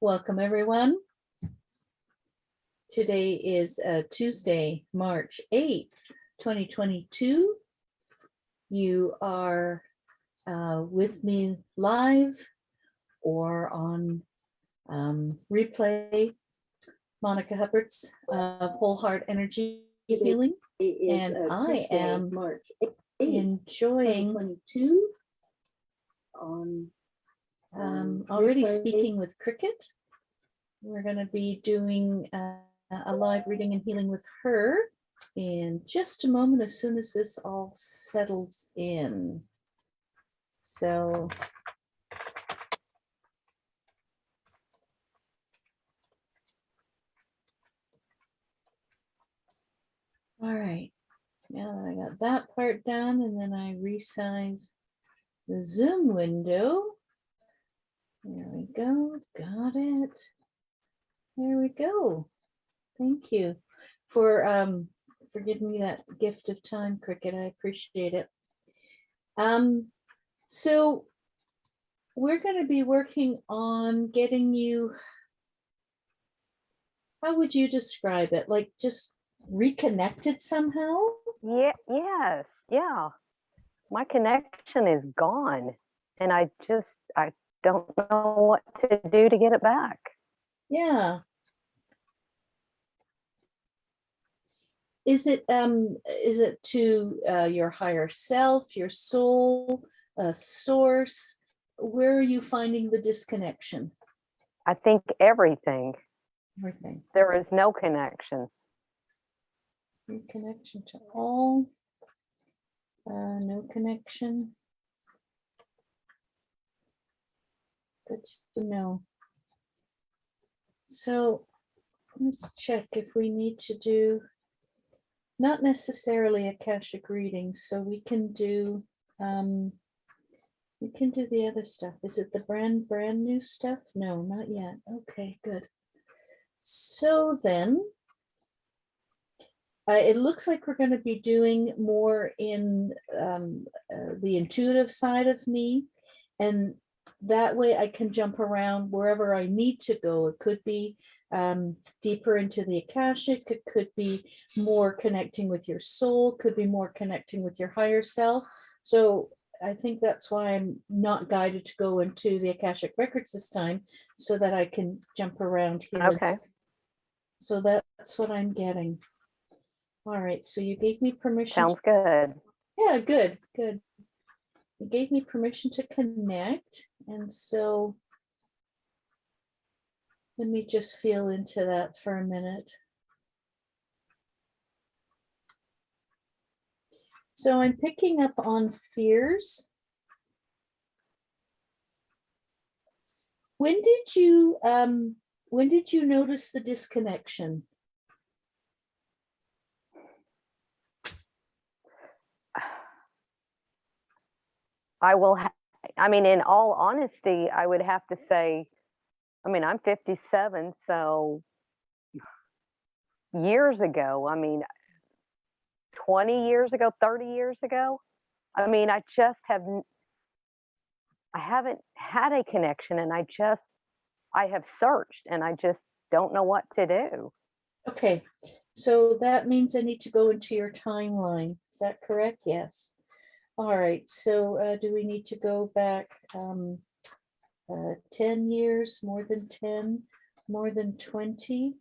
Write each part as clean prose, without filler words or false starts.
Welcome, everyone. Today is Tuesday, March 8th, 2022. You are with me live or on replay. Monika Huppertz of Whole Heart Energy Healing. And I am March 8th, enjoying 2022 on already replay. Speaking with Cricket. We're going to be doing a live reading and healing with her in just a moment, as soon as this all settles in. So all right, now that I got that part done, and then I resize the Zoom window. There we go, got it. There we go. Thank you for giving me that gift of time, Cricket. I appreciate it. So we're going to be working on getting you, how would you describe it? Like just reconnected somehow? Yes. My connection is gone, and I don't know what to do to get it back. Yeah. Is it to your higher self, your soul, source? Where are you finding the disconnection? I think everything. Everything. There is no connection. No connection to all. No connection. Good to know. So let's check if we need to do, not necessarily Akashic reading, so we can do the other stuff. Is it the brand new stuff? No, not yet. Okay, good. So then it looks like we're going to be doing more in the intuitive side of me, and that way I can jump around wherever I need to go. It could be deeper into the Akashic, it could be more connecting with your soul, could be more connecting with your higher self. So I think that's why I'm not guided to go into the Akashic records this time, so that I can jump around here. Okay. So that's what I'm getting. All right, so you gave me permission. Sounds good. Yeah, good. You gave me permission to connect, and so let me just feel into that for a minute. So I'm picking up on fears. When did you notice the disconnection? In all honesty, I would have to say, I'm 57, so years ago, 20 years ago, 30 years ago, I haven't had a connection, and I have searched, and I just don't know what to do. Okay, so that means I need to go into your timeline. Is that correct? Yes. All right, so do we need to go back 10 years, more than 10, more than 20,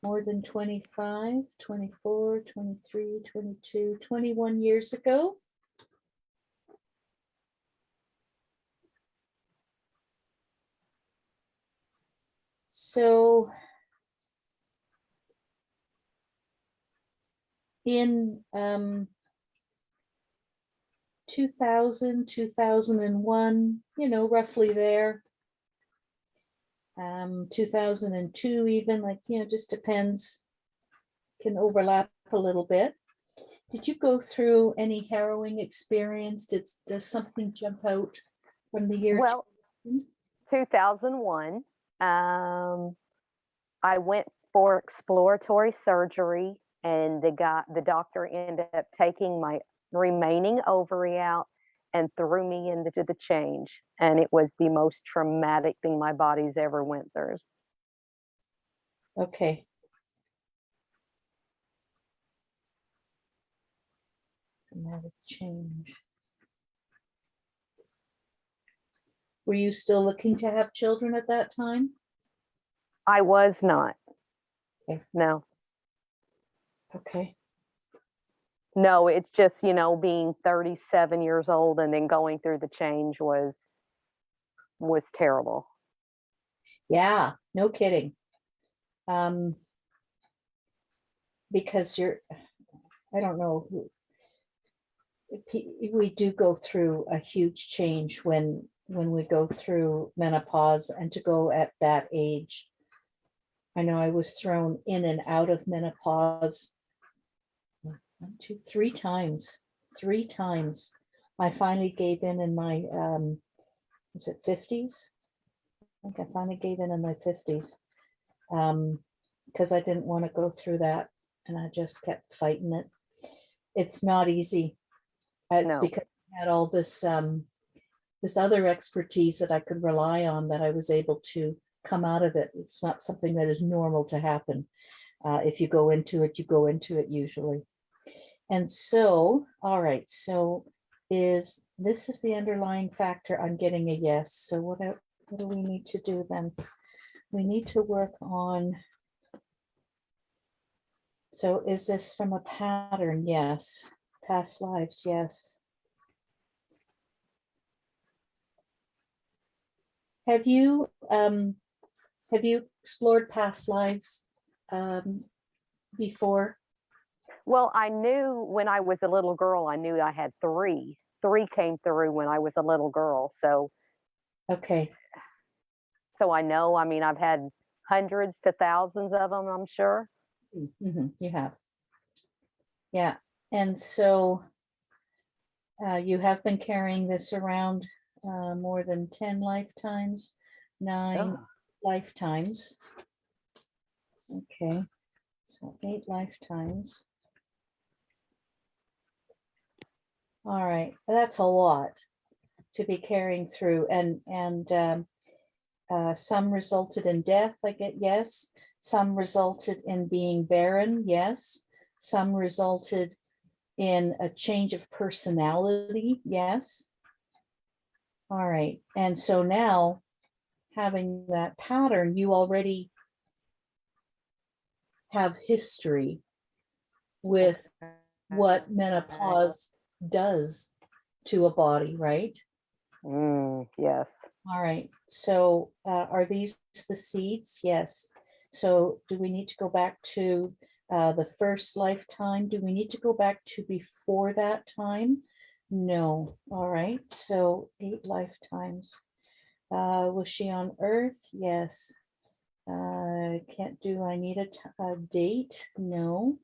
more than 25, 24, 23, 22, 21 years ago? So in 2000, 2001, roughly there. 2002 even, just depends, can overlap a little bit. Did you go through any harrowing experience? Does something jump out from the year? Well, 2001, I went for exploratory surgery, and the doctor ended up taking my remaining ovary out and threw me into the change. And it was the most traumatic thing my body's ever went through. Okay. Dramatic change. Were you still looking to have children at that time? I was not. Okay. No. Okay. No, it's just, being 37 years old and then going through the change was terrible. Yeah, no kidding. Because I don't know, we do go through a huge change when we go through menopause, and to go at that age. I know I was thrown in and out of menopause 3 times. I finally gave in my, was it 50s? I think I finally gave in my 50s. Because I didn't want to go through that, and I just kept fighting it. It's not easy. It's No. because I had all this this other expertise that I could rely on, that I was able to come out of it. It's not something that is normal to happen. If you go into it, you go into it usually. And so, all right, so this is the underlying factor? I'm getting a yes. So what do we need to do then? We need to work on, so is this from a pattern? Yes. Past lives? Yes. Have you explored past lives before? Well, I knew when I was a little girl, I knew I had 3. 3 came through when I was a little girl. So Okay. I know, I've had hundreds to thousands of them, I'm sure. You have. Yeah. And so you have been carrying this around more than 10 lifetimes, 9 lifetimes. Okay. So 8 lifetimes. All right. That's a lot to be carrying through. And some resulted in death, I get yes. Some resulted in being barren, yes. Some resulted in a change of personality, yes. All right, and so now, having that pattern, you already have history with what menopause does to a body, right? Yes. All right, so are these the seeds? Yes. So do we need to go back to the first lifetime? Do we need to go back to before that time? No. All right, so 8 lifetimes. Was she on Earth? Yes. Can't do, I need a date? No.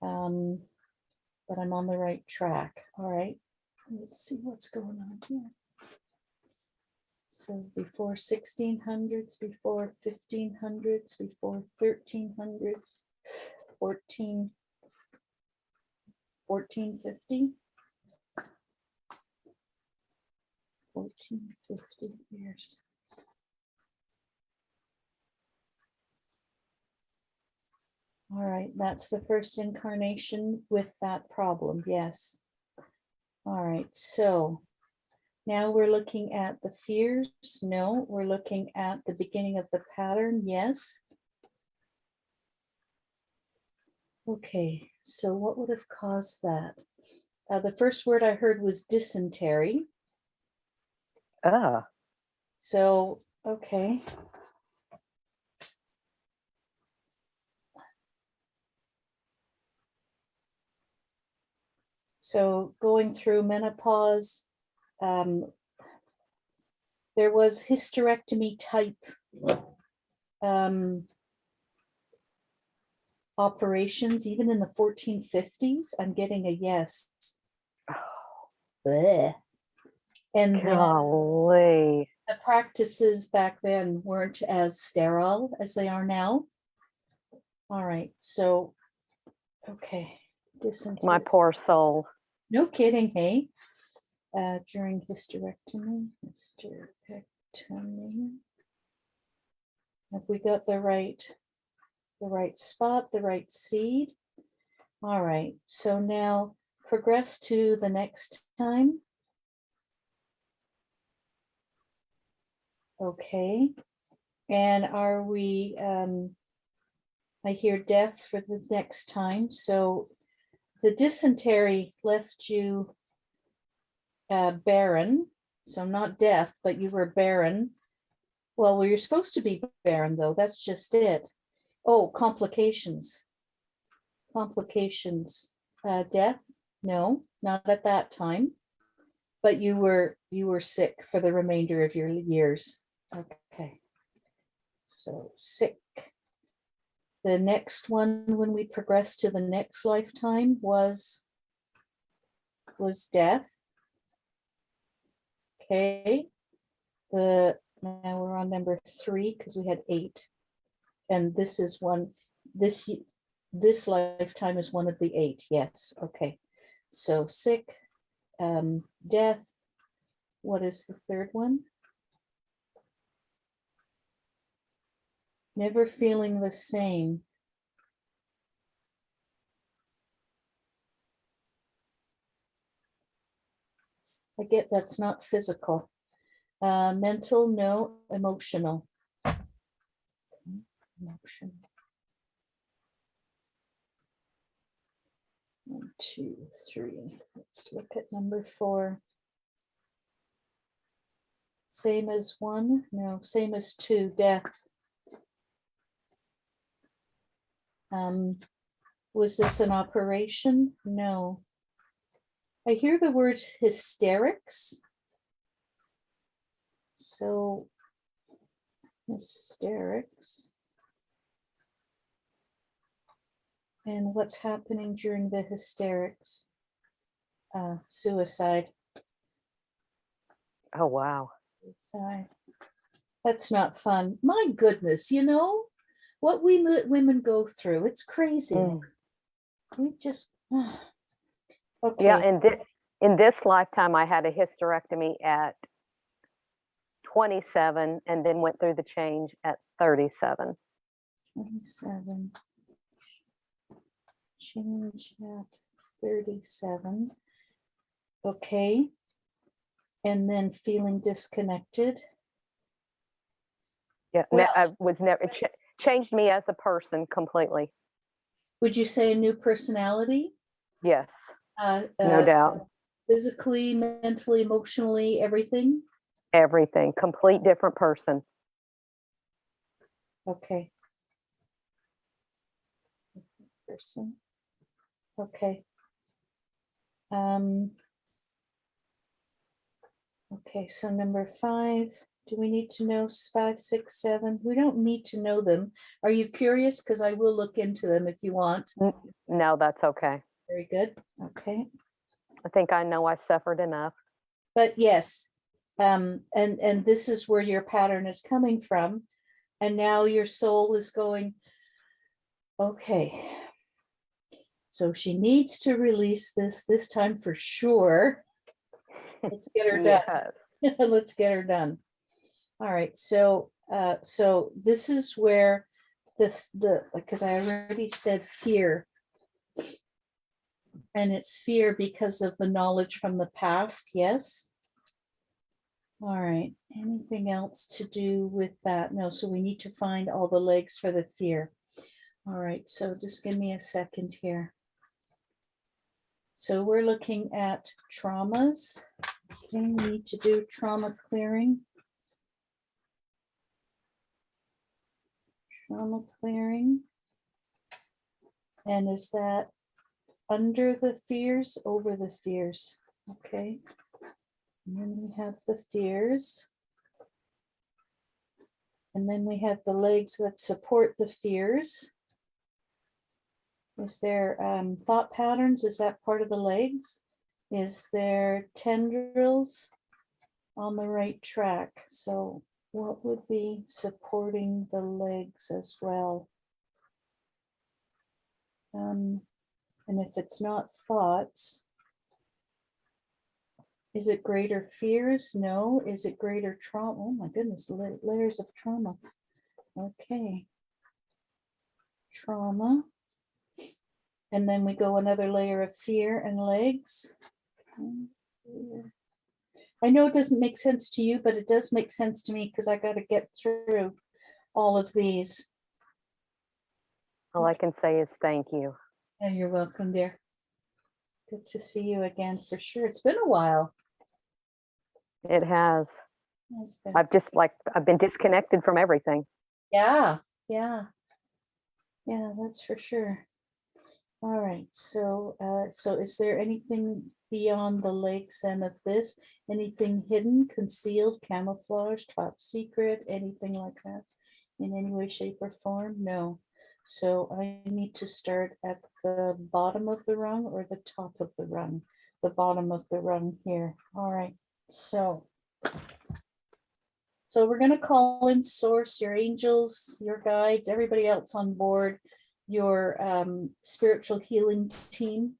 But I'm on the right track. All right, let's see what's going on here. So before 1600s, before 1500s, before 1300s, 1450. 1450 years. All right, that's the first incarnation with that problem, yes. All right, so now we're looking at the fears. No, we're looking at the beginning of the pattern. Yes. Okay, so what would have caused that? The first word I heard was dysentery. So, okay. So going through menopause, there was hysterectomy type operations, even in the 1450s. I'm getting a yes. Blech. And Golly. the practices back then weren't as sterile as they are now. All right, so, okay. My poor soul. No kidding, hey? during hysterectomy. Hysterectomy. Have we got the right spot, the right seed? All right, so now progress to the next time. Okay, and are we, I hear death for the next time, so the dysentery left you barren, so not death, but you were barren. Well, you're supposed to be barren though, that's just it. Oh, complications. Death? No, not at that time. But you were sick for the remainder of your years. Okay. So sick. The next one, when we progress to the next lifetime, was death. Okay. Now we're on number 3 because we had 8. And this is one, this lifetime is one of the 8. Yes. Okay. So sick, death. What is the third one? Never feeling the same. I get that's not physical. Mental, no. Emotional. Emotion. 1, 2, 3. Let's look at number 4. Same as 1? No, same as 2, death. Was this an operation? No. I hear the word hysterics. So, hysterics. And what's happening during the hysterics? Suicide. Oh, wow. Suicide. That's not fun. My goodness, you know what we women go through. It's crazy. We just, okay. Yeah, in this lifetime, I had a hysterectomy at 27 and then went through the change at 37. 27. Change at 37. Okay. And then feeling disconnected. Yeah, Well, I was never changed me as a person completely. Would you say a new personality? Yes, no doubt. Physically, mentally, emotionally, everything? Everything, complete different person. Okay. Person. Okay. Okay, so number 5. Do we need to know 5, 6, 7? We don't need to know them. Are you curious? Because I will look into them if you want. No, that's okay. Very good. Okay. I think I know I suffered enough. But yes, and this is where your pattern is coming from. And now your soul is going, okay. So she needs to release this time for sure. Let's get her done. Yes. Let's get her done. All right, so this is where because I already said fear, and it's fear because of the knowledge from the past. Yes. All right, anything else to do with that? No, so we need to find all the legs for the fear. All right, so just give me a second here. So we're looking at traumas. Okay, we need to do trauma clearing. Trauma clearing. And is that under the fears, over the fears? Okay. And then we have the fears. And then we have the legs that support the fears. Is there thought patterns? Is that part of the legs? Is there tendrils on the right track? So what would be supporting the legs as well? And if it's not thoughts, Is it greater fears? No. Is it greater trauma? Oh my goodness, layers of trauma. Okay. Trauma. And then we go another layer of fear and legs. I know it doesn't make sense to you, but it does make sense to me because I got to get through all of these. All I can say is thank you. And you're welcome, dear. Good to see you again for sure. It's been a while. It has. I've been disconnected from everything. Yeah, yeah, yeah, that's for sure. All right, so is there anything beyond the legs and of this? Anything hidden, concealed, camouflaged, top secret, anything like that? In any way, shape, or form? No. So I need to start at the bottom of the rung or the top of the rung? The bottom of the rung here. All right, so we're going to call in source, your angels, your guides, everybody else on board, your spiritual healing team,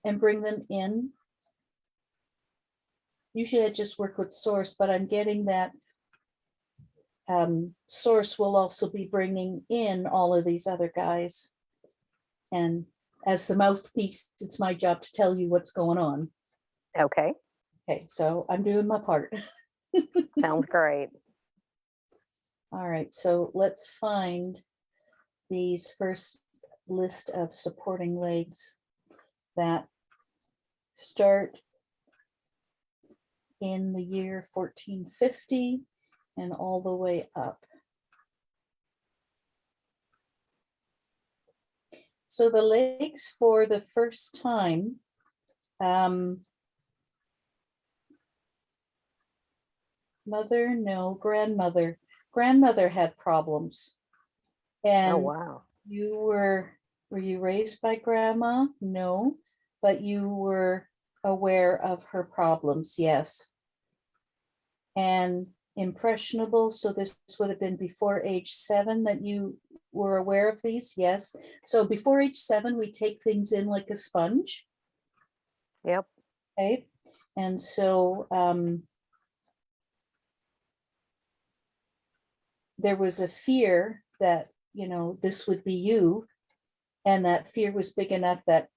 and bring them in. Usually I just work with source, but I'm getting that source will also be bringing in all of these other guys. And as the mouthpiece, it's my job to tell you what's going on. Okay. Okay, so I'm doing my part. Sounds great. All right, so let's find these first list of supporting legs that start in the year 1450 and all the way up. So the legs for the first time, mother, no, grandmother. Grandmother had problems. And oh, wow. Were you raised by grandma? No, but you were aware of her problems, yes. And impressionable, so this would have been before age 7 that you were aware of these, yes. So before age 7, we take things in like a sponge. Yep. Okay, and so there was a fear that, you know, this would be you, and that fear was big enough that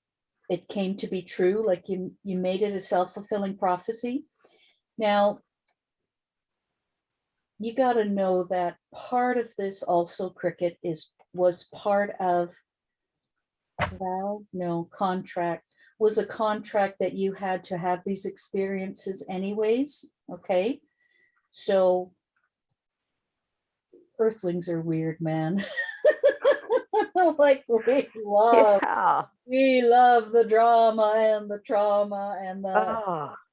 it came to be true, like you made it a self-fulfilling prophecy. Now, you got to know that part of this also, Cricket, was part of contract, was a contract that you had to have these experiences anyways. Okay, so earthlings are weird, man. Like we love the drama and the trauma and the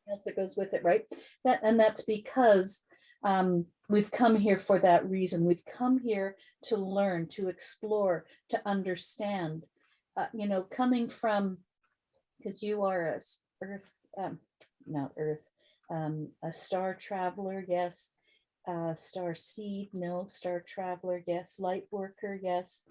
else that goes with it, right? That's because we've come here for that reason. We've come here to learn, to explore, to understand. You know, coming from, because you are a earth, not earth, a star traveler, yes. Star seed, no. Star traveler, yes. Light worker, yes.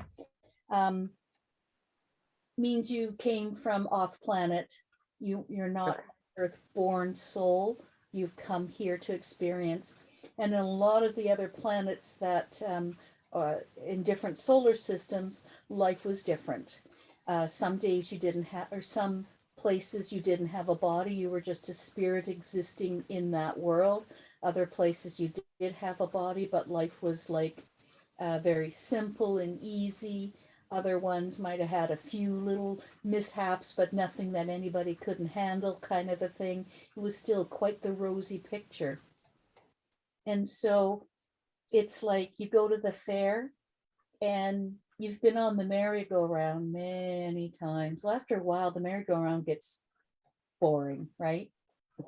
Means you came from off planet. You're not earth-born soul. You've come here to experience. And a lot of the other planets that in different solar systems, life was different. Some days you didn't have, or some places you didn't have a body. You were just a spirit existing in that world. Other places you did have a body, but life was like very simple and easy. Other ones might have had a few little mishaps, but nothing that anybody couldn't handle, kind of a thing. It was still quite the rosy picture. And so it's like you go to the fair and you've been on the merry-go-round many times. Well, after a while, the merry-go-round gets boring, right?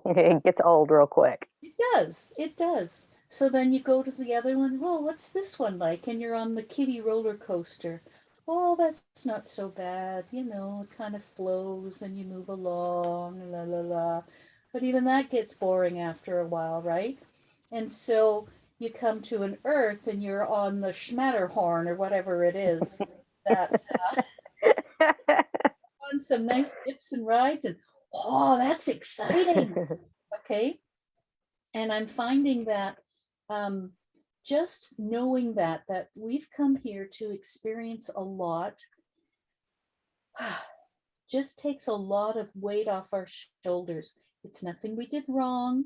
It gets old real quick. It does. It does. So then you go to the other one. Well, what's this one like? And you're on the kiddie roller coaster. Oh, that's not so bad. You know, it kind of flows and you move along, la la la. But even that gets boring after a while, right? And so you come to an earth and you're on the Schmatterhorn or whatever it is that on some nice dips and rides, and Oh, that's exciting. Okay. And I'm finding that just knowing that we've come here to experience a lot just takes a lot of weight off our shoulders. It's nothing we did wrong.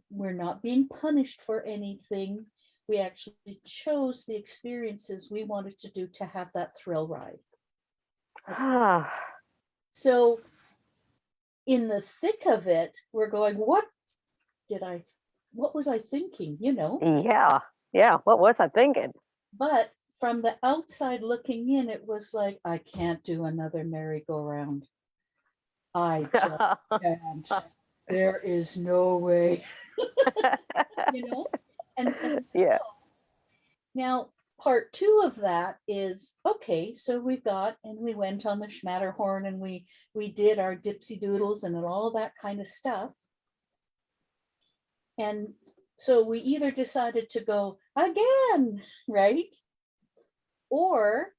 We're not being punished for anything. We actually chose the experiences we wanted to do to have that thrill ride. Ah, So in the thick of it, we're going, what was I thinking, yeah, yeah. What was I thinking? But from the outside looking in, it was like, I can't do another merry-go-round. I just can't. There is no way, you know? And Yeah. now part two of that is, okay, so we went on the Schmatterhorn and we did our dipsy doodles and all that kind of stuff. And so we either decided to go again, right? Or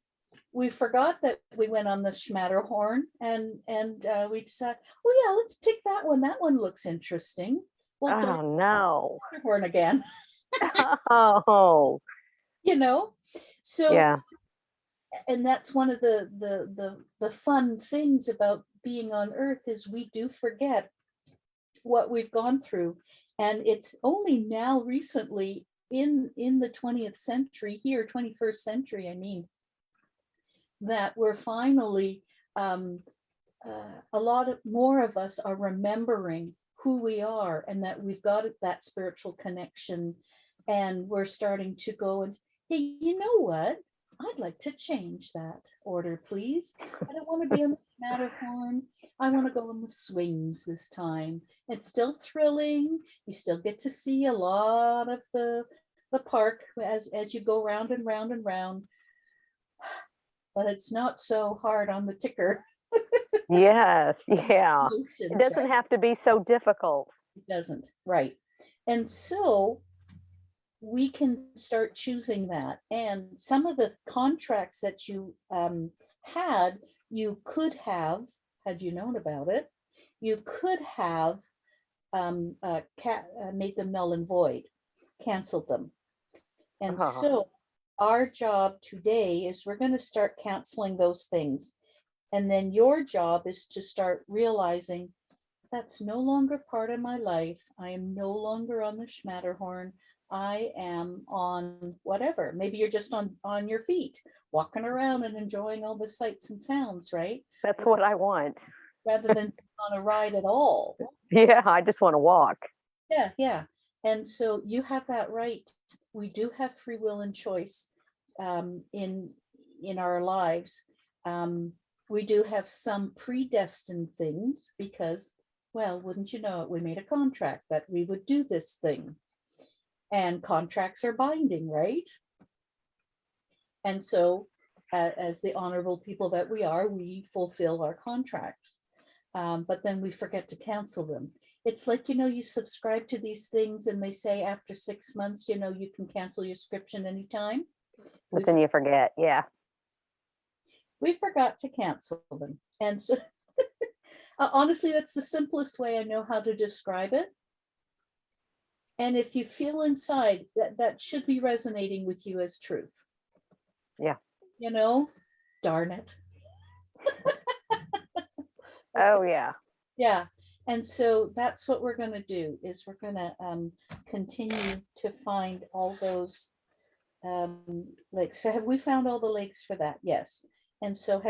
we forgot that we went on the Schmatterhorn and we decided, oh yeah, let's pick that one. That one looks interesting. Well, Oh don't no. Schmatterhorn again, Oh, you know? So, yeah. and that's one of the fun things about being on Earth is we do forget what we've gone through. And it's only now recently in the 20th century here, 21st century, I mean, that we're finally a lot more of us are remembering who we are and that we've got that spiritual connection, and we're starting to go and, hey, you know what, I'd like to change that order, please. I don't want to be on the Matterhorn. I want to go on the swings this time. It's still thrilling. You still get to see a lot of the park as you go round and round and round, but it's not so hard on the ticker. Yes, yeah. It Emotions, doesn't right? have to be so difficult. It doesn't, right? And so we can start choosing that. And some of the contracts that you had, you could have, had you known about it, you could have made them null and void, canceled them. And Oh, so our job today is we're going to start canceling those things. And then your job is to start realizing that's no longer part of my life. I am no longer on the Schmatterhorn. I am on whatever. Maybe you're just on your feet, walking around and enjoying all the sights and sounds, right? that's what I want. Rather than on a ride at all. Yeah, I just want to walk. Yeah, yeah. And so you have that right. We do have free will and choice in our lives. We do have some predestined things because, well, wouldn't you know it, we made a contract that we would do this thing. And contracts are binding, right? And so, as the honorable people that we are, we fulfill our contracts. But then we forget to cancel them. It's like, you subscribe to these things and they say after 6 months, you can cancel your subscription anytime. But then you forget. Yeah. We forgot to cancel them. And so, honestly, that's the simplest way I know how to describe it. And if you feel inside that should be resonating with you as truth. Yeah. Darn it. Oh, yeah. Yeah. And so that's what we're going to do is we're going to continue to find all those lakes. So have we found all the lakes for that? Yes. And so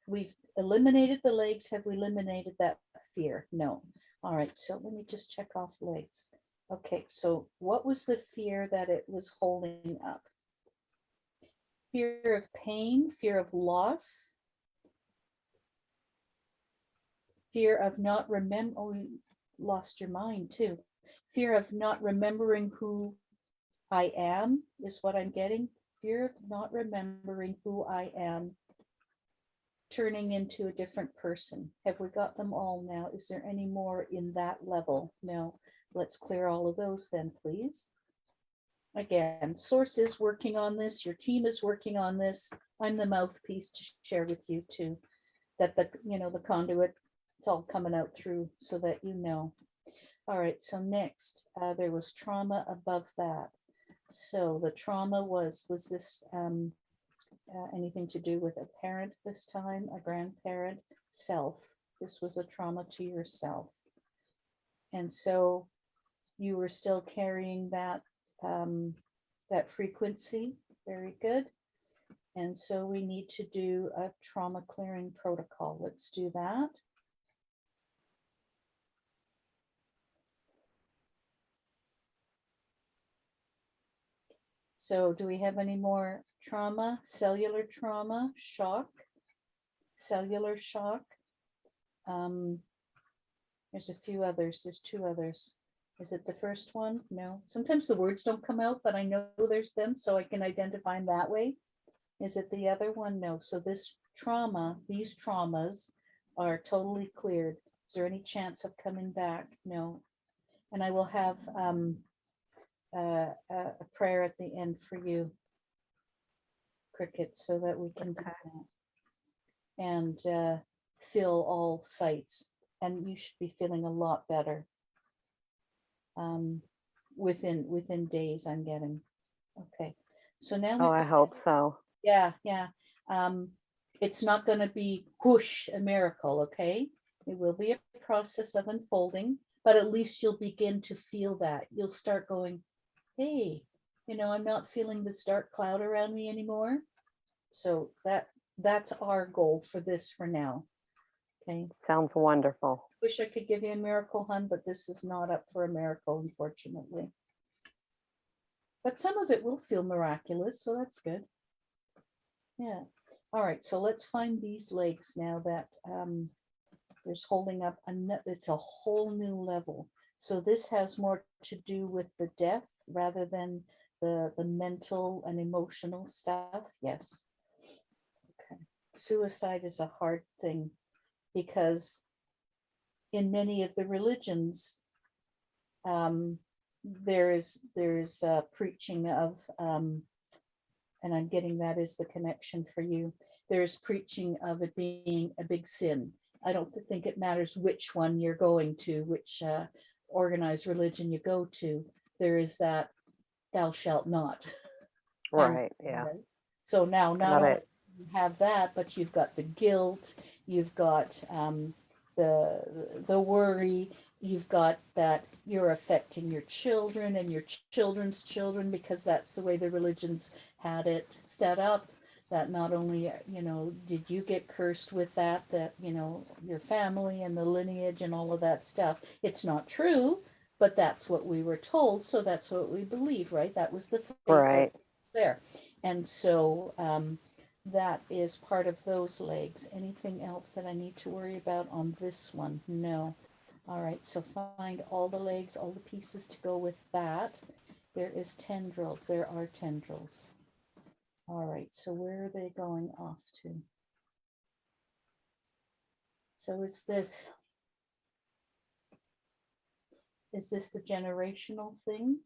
we've eliminated the lakes. Have we eliminated that fear? No. All right. So let me just check off lakes. Okay. So what was the fear that it was holding up? Fear of pain, fear of loss, fear of not remember. Oh, you lost your mind too. Fear of not remembering who I am is what I'm getting. Fear of not remembering who I am, turning into a different person. Have we got them all now? Is there any more in that level? No. Let's clear all of those then, please. Again, source is working on this. Your team is working on this. I'm the mouthpiece to share with you too, that the conduit It's all coming out through so that you know. All right, so next, there was trauma above that. So the trauma was this anything to do with a parent this time, a grandparent, self? This was a trauma to yourself. And so you were still carrying that that frequency. Very good. And so we need to do a trauma clearing protocol. Let's do that. So do we have any more trauma, cellular trauma, shock, cellular shock? There's a few others. There's two others. Is it the first one? No. Sometimes the words don't come out, but I know there's them, so I can identify them that way. Is it the other one? No. So this trauma, these traumas are totally cleared. Is there any chance of coming back? No. And I will have a prayer at the end for you, Cricket, so that we can do Okay. that. And fill all sites. And you should be feeling a lot better. Within days, I'm getting. Okay. So now Oh, I hope so. yeah. It's not going to be whoosh, a miracle, okay? It will be a process of unfolding, but at least you'll begin to feel that. You'll start going, hey, I'm not feeling this dark cloud around me anymore. So that's our goal for this for now. Okay. Sounds wonderful. Wish I could give you a miracle, hun, but this is not up for a miracle, unfortunately. But some of it will feel miraculous, so that's good. Yeah. All right, so let's find these legs now that there's holding up. It's a whole new level. So this has more to do with the death rather than the mental and emotional stuff. Yes. Okay. Suicide is a hard thing because in many of the religions, there is preaching of, and I'm getting that is the connection for you. There's preaching of it being a big sin. I don't think it matters which one you're going to, which organized religion you go to. There is that thou shalt not. Right. Yeah. So now not Got only it. you have that, but you've got the guilt, you've got the worry, you've got that you're affecting your children and your children's children, because that's the way the religions had it set up, that not only did you get cursed with that your family and the lineage and all of that stuff. It's not true, but that's what we were told, so that's what we believe, right? That was the faith Right. there. And so that is part of those legs. Anything else that I need to worry about on this one? No. All right, so find all the legs, all the pieces to go with that. There is tendrils. There are tendrils. All right, so where are they going off to? So is this the generational thing?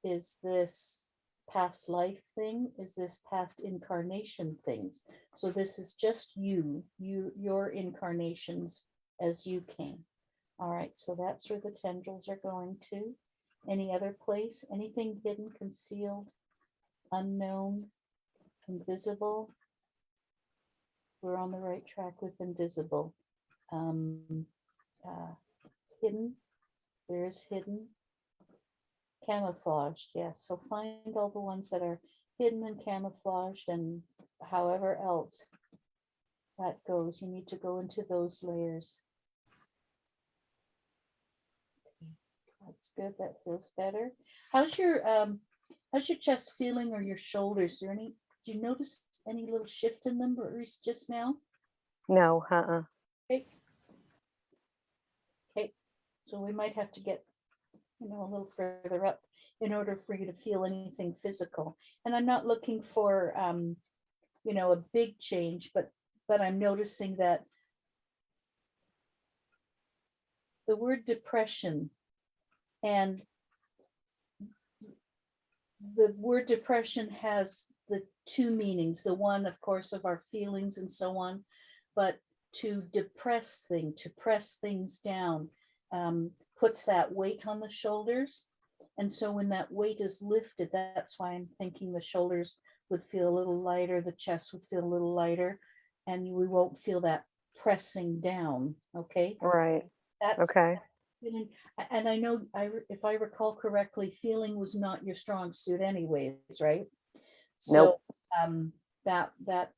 Is this past life thing? Is this past incarnation things? So this is just your incarnations as you came. All right, so that's where the tendrils are going to. Any other place? Anything hidden, concealed, unknown, invisible? We're on the right track with invisible. Hidden, there is hidden. Camouflaged, yes. So find all the ones that are hidden and camouflaged, and however else that goes, you need to go into those layers. Okay, that's good. That feels better. How's your chest feeling, or your shoulders? Is there any? Do you notice any little shift in them, or just now? No. Okay. Okay. So we might have to get a little further up in order for you to feel anything physical. And I'm not looking for, a big change, but I'm noticing that the word depression and the word depression has the two meanings. The one, of course, of our feelings and so on, but to depress things, to press things down, puts that weight on the shoulders. And so when that weight is lifted, that's why I'm thinking the shoulders would feel a little lighter, the chest would feel a little lighter, and we won't feel that pressing down. Okay. Right. That's Okay. feeling. And I know if I recall correctly, feeling was not your strong suit anyways, right? Nope. So that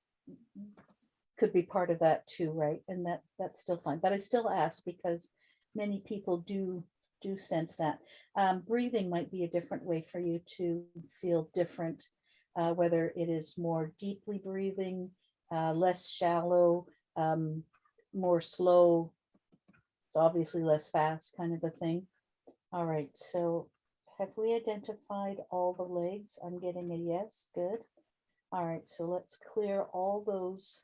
could be part of that too, right? And that's still fine. But I still ask because many people do sense that. Breathing might be a different way for you to feel different, whether it is more deeply breathing, less shallow, more slow, so obviously less fast, kind of a thing. All right, so have we identified all the legs? I'm getting a yes, good. All right, so let's clear all those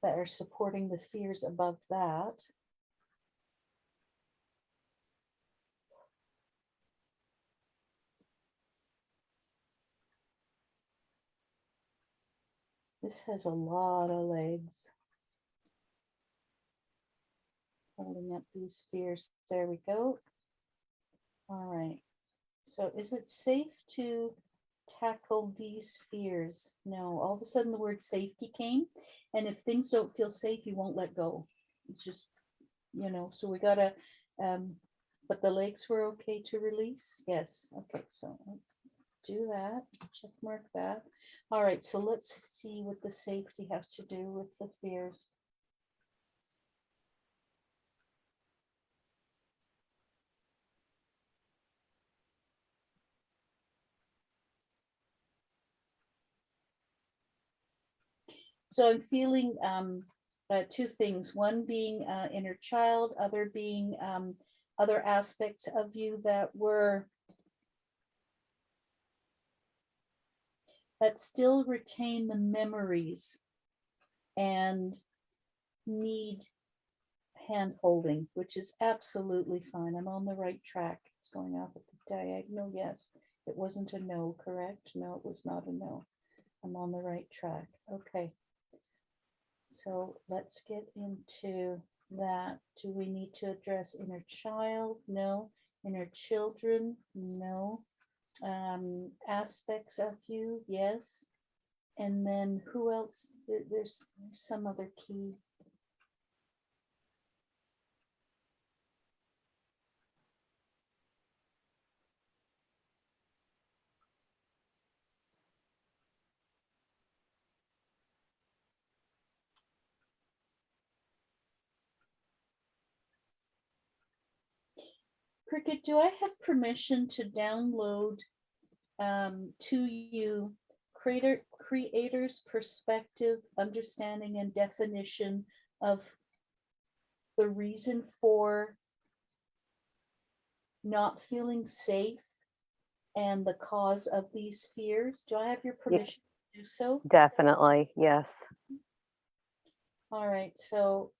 that are supporting the fears above that. This has a lot of legs. Holding up these fears. There we go. All right. So is it safe to tackle these fears? No, all of a sudden the word safety came. And if things don't feel safe, you won't let go. It's just, so we gotta, but the legs were okay to release? Yes. Okay, so let's do that. Check mark that. All right, so let's see what the safety has to do with the fears. So I'm feeling two things. One being inner child, other being other aspects of you that still retain the memories and need hand holding, which is absolutely fine. I'm on the right track. It's going off at the diagonal. Yes, it wasn't a no, correct? No, it was not a no. I'm on the right track. Okay. So let's get into that. Do we need to address inner child? No. Inner children? No. Aspects of you? Yes. And then who else? There's some other key. Cricket, do I have permission to download to you creator's perspective, understanding, and definition of the reason for not feeling safe and the cause of these fears? Do I have your Yeah, permission to do so? definitely. Yes. All right, so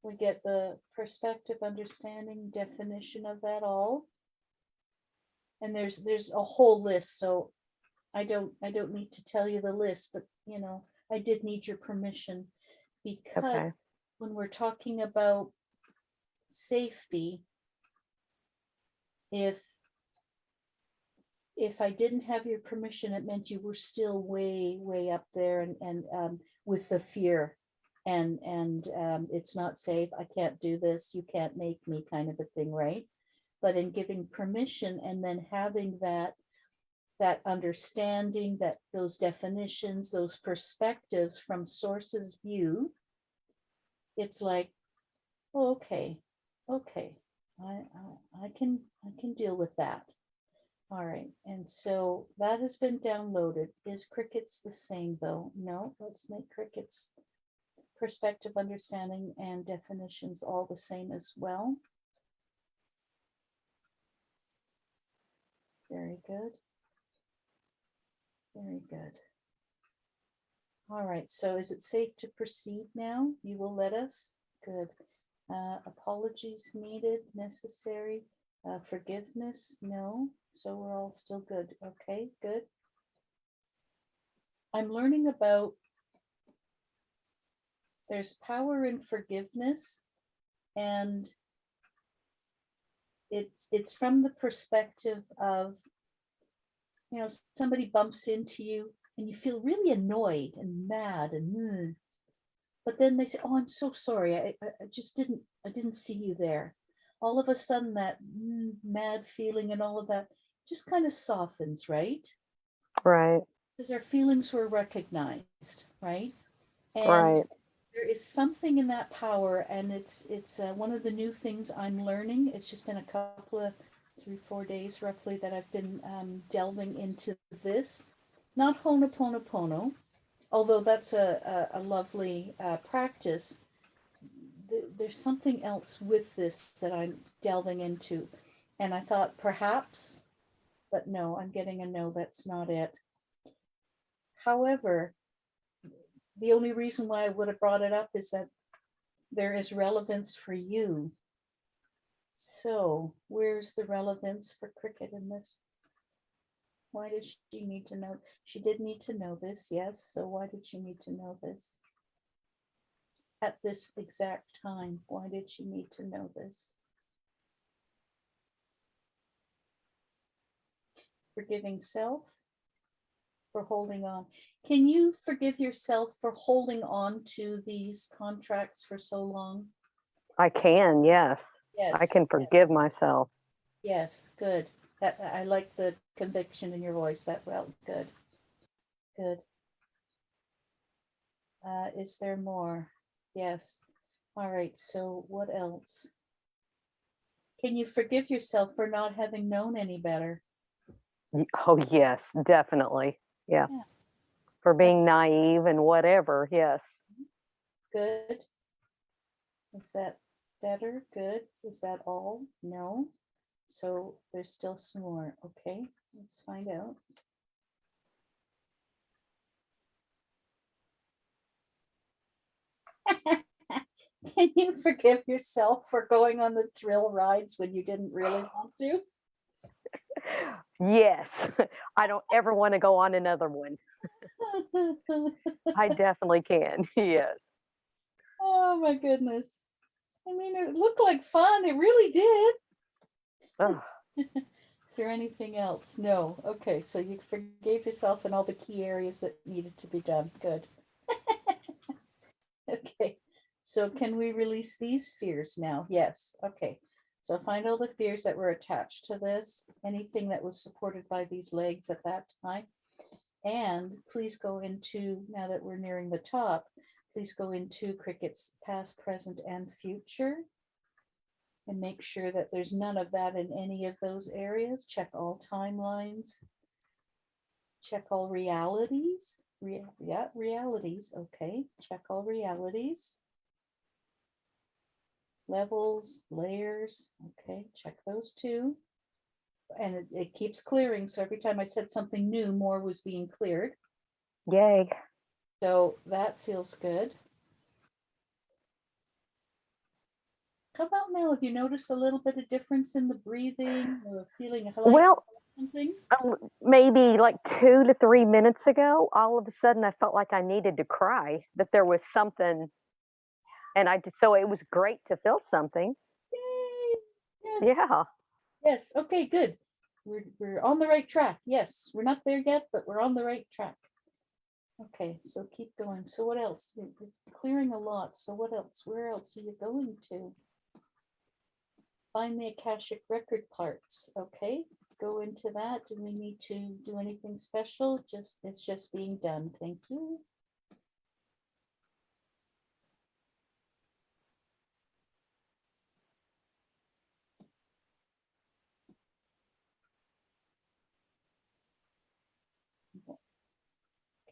we get the perspective, understanding, definition of that all. And there's a whole list, so I don't need to tell you the list, but I did need your permission because Okay. when we're talking about safety, if I didn't have your permission, it meant you were still way up there and with the fear and it's not safe. I can't do this. You can't make me, kind of a thing, right? But in giving permission and then having that understanding, that those definitions, those perspectives from source's view, it's like, oh, okay, I can deal with that. All right, and so that has been downloaded. Is Cricket's the same though? No, let's make Cricket's perspective, understanding, and definitions all the same as well. Very good. Very good. All right, so is it safe to proceed now? You will let us? Good. Apologies needed, necessary. Forgiveness? No. So we're all still good. Okay, good. I'm learning about there's power in forgiveness, and it's from the perspective of, somebody bumps into you and you feel really annoyed and mad and but then they say, oh, I'm so sorry, I just didn't see you there. All of a sudden that mad feeling and all of that just kind of softens, right? Right. Because our feelings were recognized, right? And Right. there is something in that power, and it's one of the new things I'm learning. It's just been a couple of 3-4 days roughly that I've been delving into this. Not Ho'oponopono, although that's a lovely practice. There's something else with this that I'm delving into, and I thought perhaps, but no, I'm getting a no. That's not it. However, the only reason why I would have brought it up is that there is relevance for you. So where's the relevance for cricket in this? Why did she need to know? She did need to know this, yes. So why did she need to know this? At this exact time, why did she need to know this? Forgiving self, for holding on. Can you forgive yourself for holding on to these contracts for so long? I can, yes. I Yes. can forgive myself. Yes, good. That, I like the conviction in your voice. That well, good. Good. Is there more? Yes. All right. So what else? Can you forgive yourself for not having known any better? Oh, yes, definitely. Yeah. Yeah. For being naive and whatever. Yes. Good. Is that better? Good. Is that all? No. So there's still some more. Okay. Let's find out. Can you forgive yourself for going on the thrill rides when you didn't really want to? Yes. I don't ever want to go on another one. I definitely can. Yes. Oh my goodness. I mean, it looked like fun. It really did. Ugh. Is there anything else? No. Okay, so you forgave yourself in all the key areas that needed to be done. Good. Okay. So can we release these fears now? Yes. Okay. So find all the fears that were attached to this, anything that was supported by these legs at that time. And please go into, now that we're nearing the top, please go into Cricket's past, present, and future. And make sure that there's none of that in any of those areas. Check all timelines. Check all realities. Yeah, realities. Okay. Check all realities. Levels, layers. Okay. Check those too. And it keeps clearing. So every time I said something new, more was being cleared. Yay. So that feels good. How about now? Have you noticed a little bit of difference in the breathing or feeling like Well, something? maybe like 2 to 3 minutes ago, all of a sudden I felt like I needed to cry, that there was something, and so it was great to feel something. Yay! Yes. Yeah. Yes. Okay, good. We're on the right track. Yes, we're not there yet, but we're on the right track. Okay, so keep going. So what else? You're clearing a lot. So what else? Where else are you going to? Find the Akashic record parts. Okay, go into that. Do we need to do anything special? Just it's just being done. Thank you.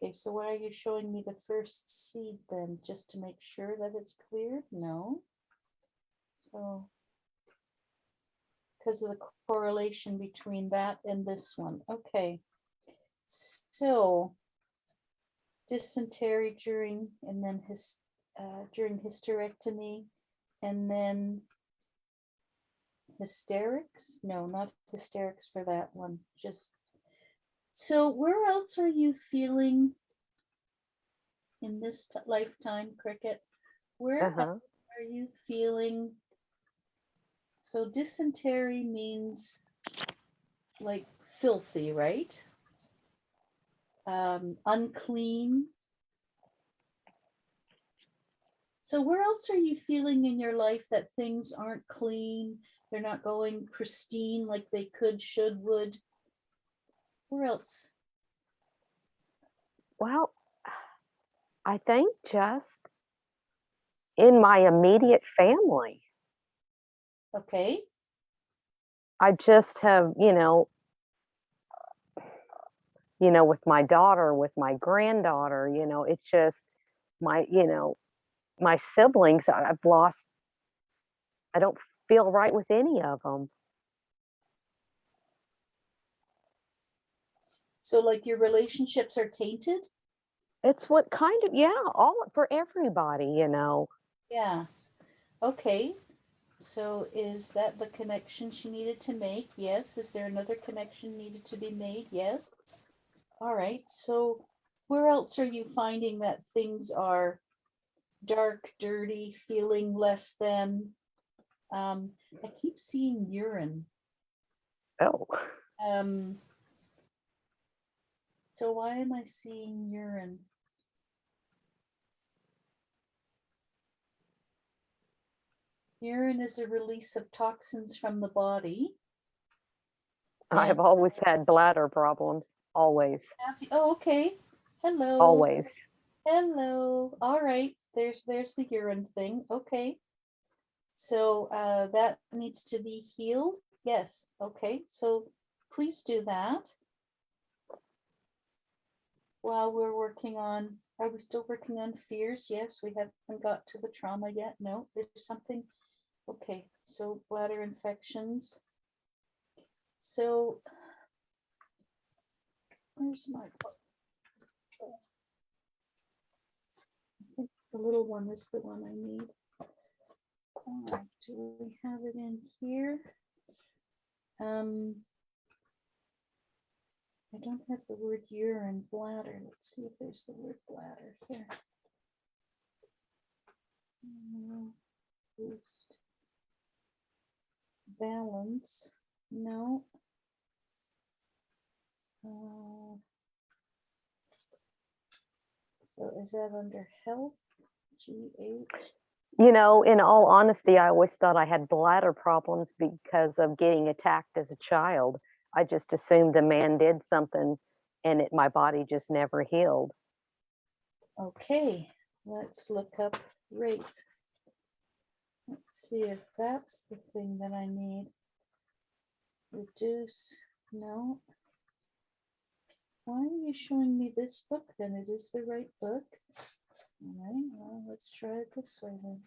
Okay, so why are you showing me the first seed then? Just to make sure that it's cleared? No. So, because of the correlation between that and this one. Okay. So, dysentery during, and then during hysterectomy, and then hysterics. No, not hysterics for that one. Just so, where else are you feeling in this lifetime, Cricket? Where else Uh-huh. are you feeling? So dysentery means like filthy, right? Unclean. So where else are you feeling in your life that things aren't clean? They're not going pristine like they could, should, would? Where else? Well, I think just in my immediate family. Okay. I just have, with my daughter, with my granddaughter, it's just my, my siblings, I've lost, I don't feel right with any of them. So like your relationships are tainted? It's what kind of, yeah, all for everybody. Yeah. Okay. So is that the connection she needed to make? Yes. Is there another connection needed to be made? Yes. All right. So where else are you finding that things are dark, dirty, feeling less than? I keep seeing urine. Oh, Um, so why am I seeing urine? Urine is a release of toxins from the body. And I've always had bladder problems. Always, oh, okay. Hello. always. Hello. All right. There's the urine thing. Okay. So that needs to be healed. Yes. Okay. So please do that while we're working on. Are we still working on fears? Yes. We haven't got to the trauma yet. No. There's something. Okay. So bladder infections. So where's my book? I think the little one is the one I need. All right. Do we have it in here? I don't have the word urine, bladder. Let's see if there's the word bladder here. Boost. Balance. No. So is that under health? GH. In all honesty, I always thought I had bladder problems because of getting attacked as a child. I just assumed a man did something and my body just never healed. Okay, let's look up rape. Let's see if that's the thing that I need. Reduce. No. Why are you showing me this book then? It is the right book. All right, well, let's try it this way then.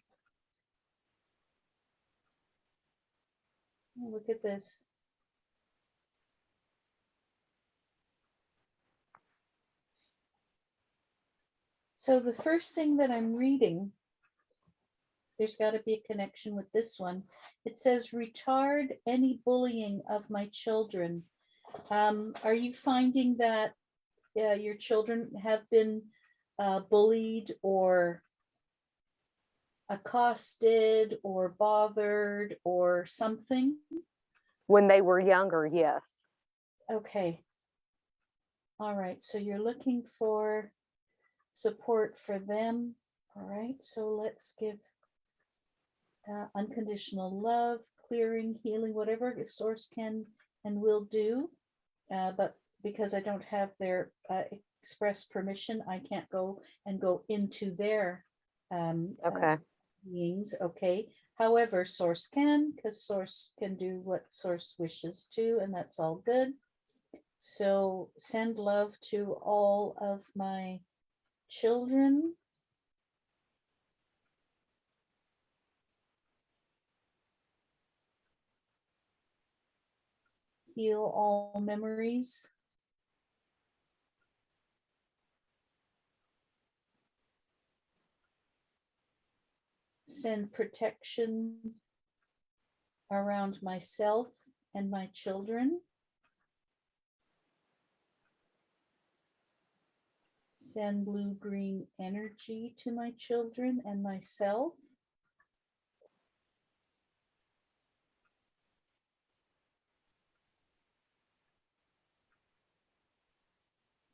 Oh, look at this. So the first thing that I'm reading, there's got to be a connection with this one. It says, retard any bullying of my children. Are you finding that your children have been bullied or accosted or bothered or something? When they were younger, yes. Okay. All right. So you're looking for support for them. All right. So let's give unconditional love, clearing, healing, whatever the source can and will do. But because I don't have their express permission, I can't go into their Okay. beings. Okay. However, source can, because source can do what source wishes to, and that's all good. So send love to all of my children. Heal all memories. Send protection around myself and my children. Send blue-green energy to my children and myself.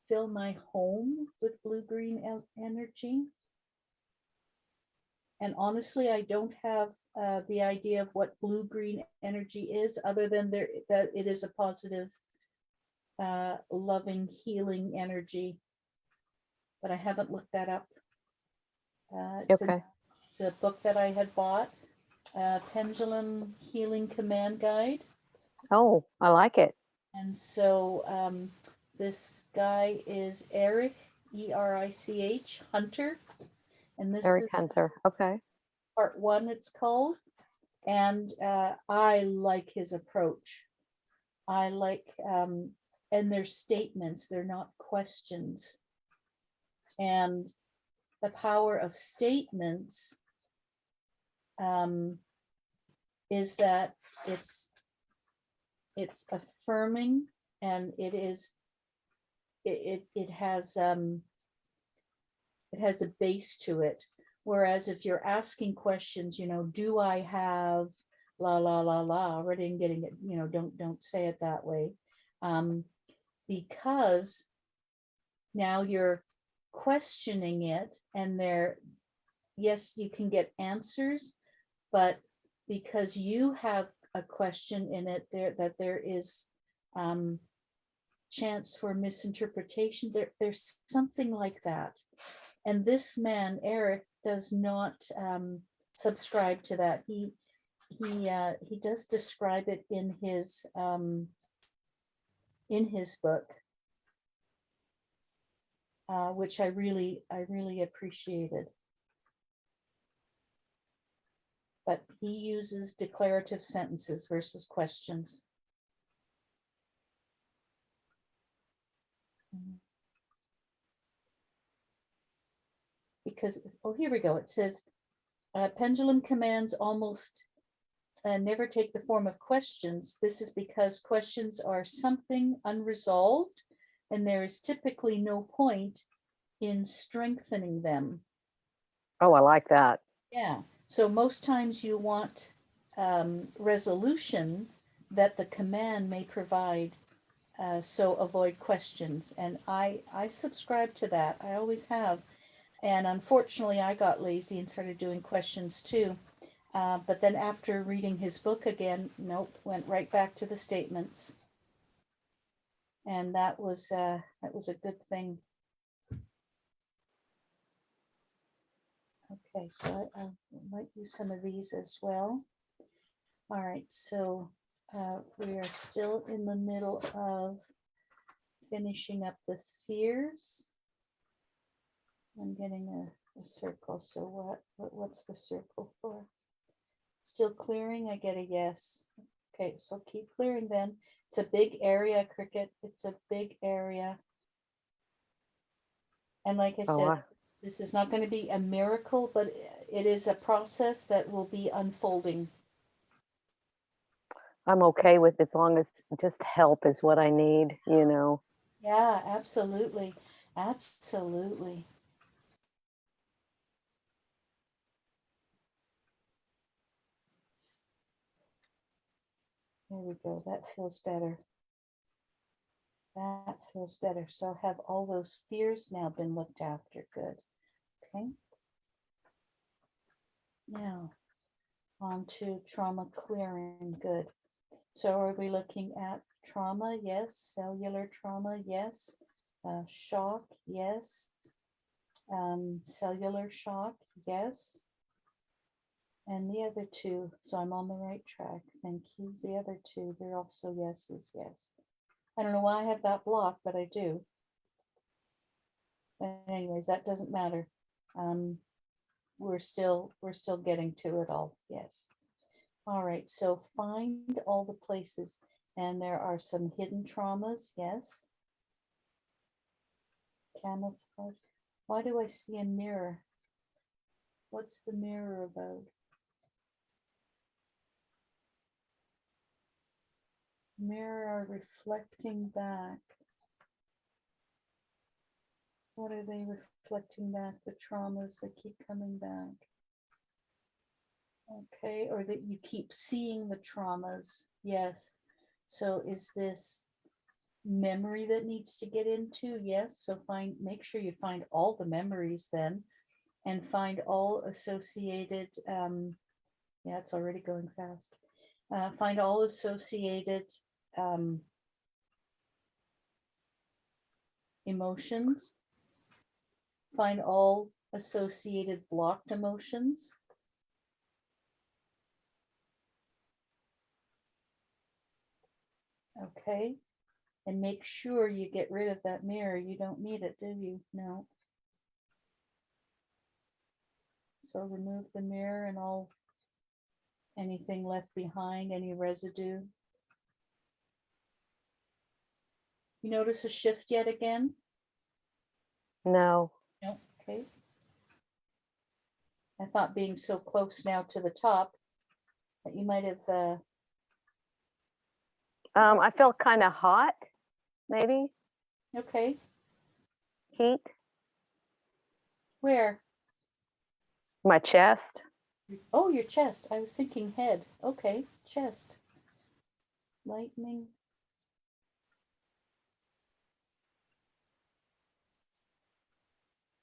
Fill my home with blue-green energy. And honestly, I don't have the idea of what blue-green energy is, other than that it is a positive, loving, healing energy. But I haven't looked that up. It's Okay. a book that I had bought, Pendulum Healing Command Guide. Oh, I like it. And so this guy is Eric, E-R-I-C-H, Hunter. And this Eric is Hunter. Okay. part 1, it's called. And I like his approach. I like, and they're statements, they're not questions. And the power of statements is that it's affirming, and it has a base to it. Whereas if you're asking questions, do I have la la la la, already I'm getting it, don't say it that way. Because now you're questioning it, and yes, you can get answers, but because you have a question in it, there is chance for misinterpretation. There's something like that. And this man, Eric, does not subscribe to that. He does describe it in his book, which I really appreciated. But he uses declarative sentences versus questions. Because, here we go. It says, pendulum commands almost never take the form of questions. This is because questions are something unresolved, and there is typically no point in strengthening them. Oh, I like that. Yeah. So most times you want resolution that the command may provide. So avoid questions. And I subscribe to that. I always have. And unfortunately, I got lazy and started doing questions too. But then after reading his book again, nope, went right back to the statements. And that was a good thing. Okay, so I might use some of these as well. All right, so we are still in the middle of finishing up the fears. I'm getting a circle. So what's the circle for? Still clearing, I get a yes. Okay, so keep clearing then. It's a big area, Cricket. It's a big area. And like I said, this is not going to be a miracle, but it is a process that will be unfolding. I'm okay with, as long as just help is what I need, Yeah, absolutely. Absolutely. There we go. That feels better. That feels better. So have all those fears now been looked after? Good. Okay. Now on to trauma clearing. Good. So are we looking at trauma? Yes. Cellular trauma? Yes. Shock? Yes. Cellular shock? Yes. And the other two, so I'm on the right track. Thank you. The other two, they're also yeses. Yes. I don't know why I have that block, but I do. But anyways, that doesn't matter. We're still getting to it all. Yes. All right, so find all the places, and there are some hidden traumas. Yes. Camouflage. Why do I see a mirror? What's the mirror about? Mirror reflecting back. What are they reflecting back? The traumas that keep coming back. Okay, or that you keep seeing the traumas. Yes. So is this memory that needs to get into? Yes. So make sure you find all the memories then, and find all associated, yeah, it's already going fast. Find all associated emotions. Find all associated blocked emotions. Okay. And make sure you get rid of that mirror. You don't need it, do you? No. So remove the mirror and all, anything left behind, any residue. You notice a shift yet again? No. No. Okay. I thought being so close now to the top that you might have, I feel kind of hot, maybe okay. heat, Where? my chest. Oh, your chest. I was thinking head. Okay, chest. Lightning.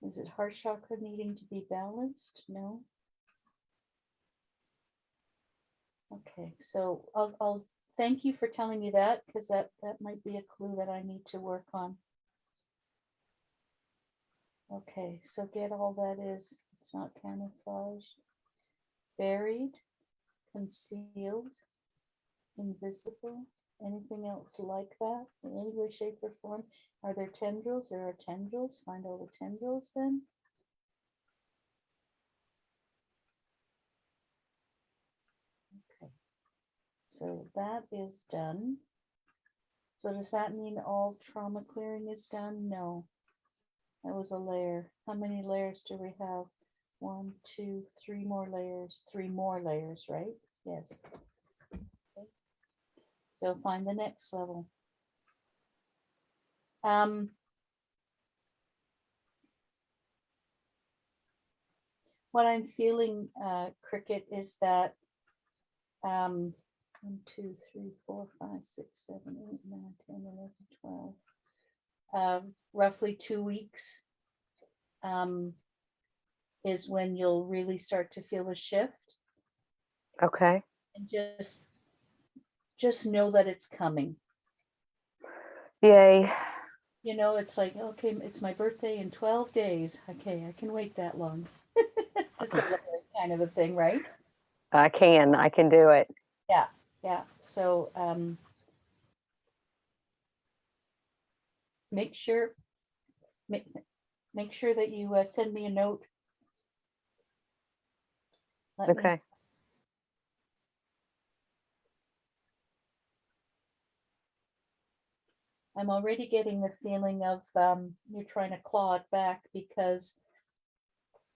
Is it heart chakra needing to be balanced? No. Okay, so I'll thank you for telling me that, because that might be a clue that I need to work on. Okay, so get all that is. It's not camouflaged. Buried, concealed, invisible. Anything else like that in any way, shape, or form? Are there tendrils? There are tendrils. Find all the tendrils then. Okay, so that is done. So does that mean all trauma clearing is done? No, that was a layer. How many layers do we have? 1, 2, 3 more layers. 3 more layers, right? Yes. Okay. So find the next level. What I'm feeling, Cricket, is that 1, 2, 3, 4, 5, 6, 7, 8, 9, 10, 11, 12. Roughly 2 weeks is when you'll really start to feel a shift. Okay. And just know that it's coming. Yay. You know, it's like, okay, it's my birthday in 12 days. Okay, I can wait that long to celebrate, kind of a thing, right? I can do it. Yeah, yeah. So make sure that you send me a note. Let me. Okay. I'm already getting the feeling of you're trying to claw it back, because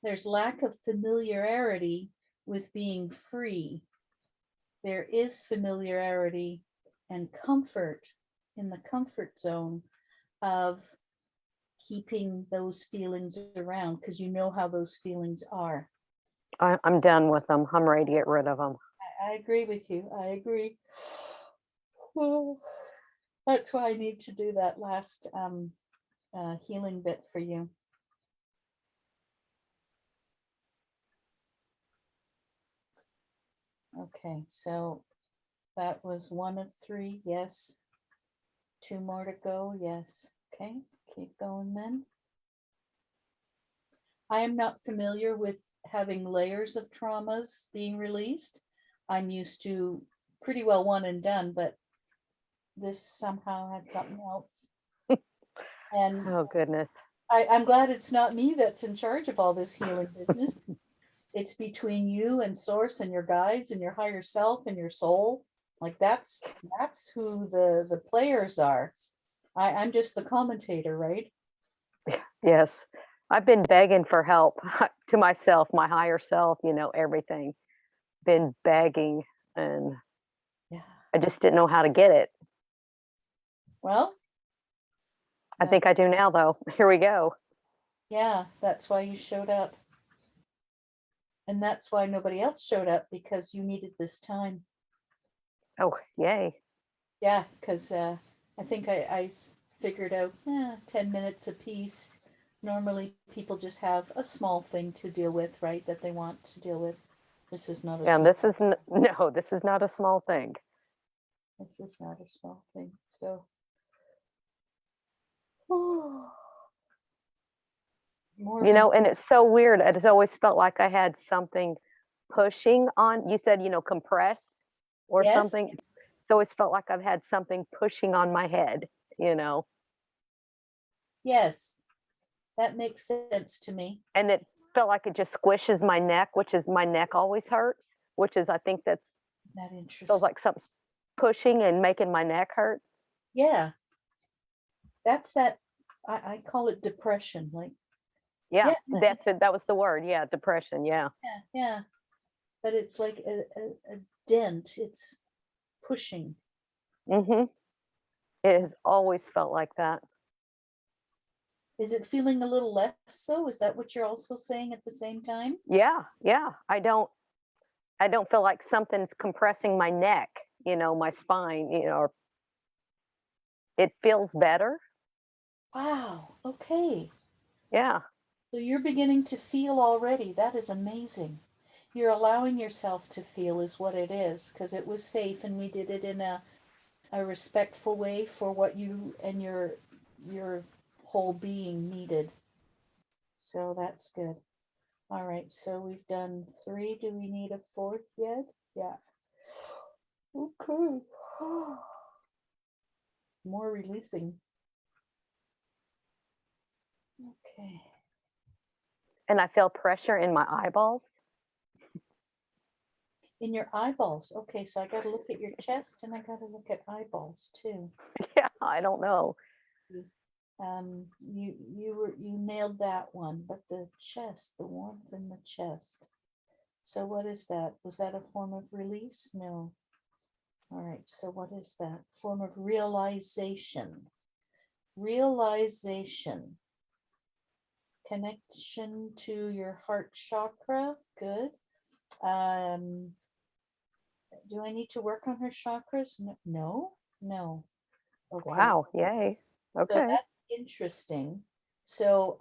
there's lack of familiarity with being free. There is familiarity and comfort in the comfort zone of keeping those feelings around, because you know how those feelings are. I'm done with them. I'm ready to get rid of them. I agree with you. I agree. Well, that's why I need to do that last healing bit for you. Okay, so that was 1 of 3. Yes. 2 more to go. Yes. Okay, keep going then. I am not familiar with having layers of traumas being released. I'm used to pretty well one and done, but this somehow had something else. And Oh, goodness. I'm glad it's not me that's in charge of all this healing business. It's between you and source and your guides and your higher self and your soul. Like that's who the players are. I'm just the commentator, right? Yes. I've been begging for help to myself, my higher self, everything. Been begging, and Yeah. I just didn't know how to get it. Well, I think I do now, though. Here we go. Yeah, that's why you showed up. And that's why nobody else showed up, because you needed this time. Oh, yay. Yeah, because I think I figured out 10 minutes apiece. Normally, people just have a small thing to deal with, right? That they want to deal with. This is not a And this is no, this is not a small thing. this is not a small thing. So, more. You know, and it's so weird. It's always felt like I had something pushing on. You said, compressed or Yes, something. So it's felt like I've had something pushing on my head, you know, yes, that makes sense to me. and it felt like it just squishes my neck, which is my neck always hurts, which is, I think that's That feels interesting. like something's pushing and making my neck hurt. Yeah, that's that. I call it depression. Like, Yeah, yeah, that's it. That was the word. Yeah, depression. Yeah. yeah, yeah. But it's like a dent. It's pushing. hmm It has always felt like that. Is it feeling a little less so? Is that what you're also saying at the same time? Yeah, yeah. I don't feel like something's compressing my neck, my spine, or it feels better. Wow. Okay. Yeah. So you're beginning to feel already. That is amazing. You're allowing yourself to feel is what it is, because it was safe and we did it in a respectful way for what you and your whole being needed. So that's good. All right, so we've done three. Do we need a fourth yet? Yeah. Okay. More releasing. Okay. And I feel pressure in my eyeballs. In your eyeballs. Okay, so I got to look at your chest and I got to look at eyeballs too. Yeah, I don't know. You nailed that one, but the chest, the warmth in the chest. So what is that? Was that a form of release? No. All right, so what is that? Form of realization. Realization. Connection to your heart chakra. Good. Um, do I need to work on her chakras? No, no. Okay. Wow, yay. So Okay. that's interesting. So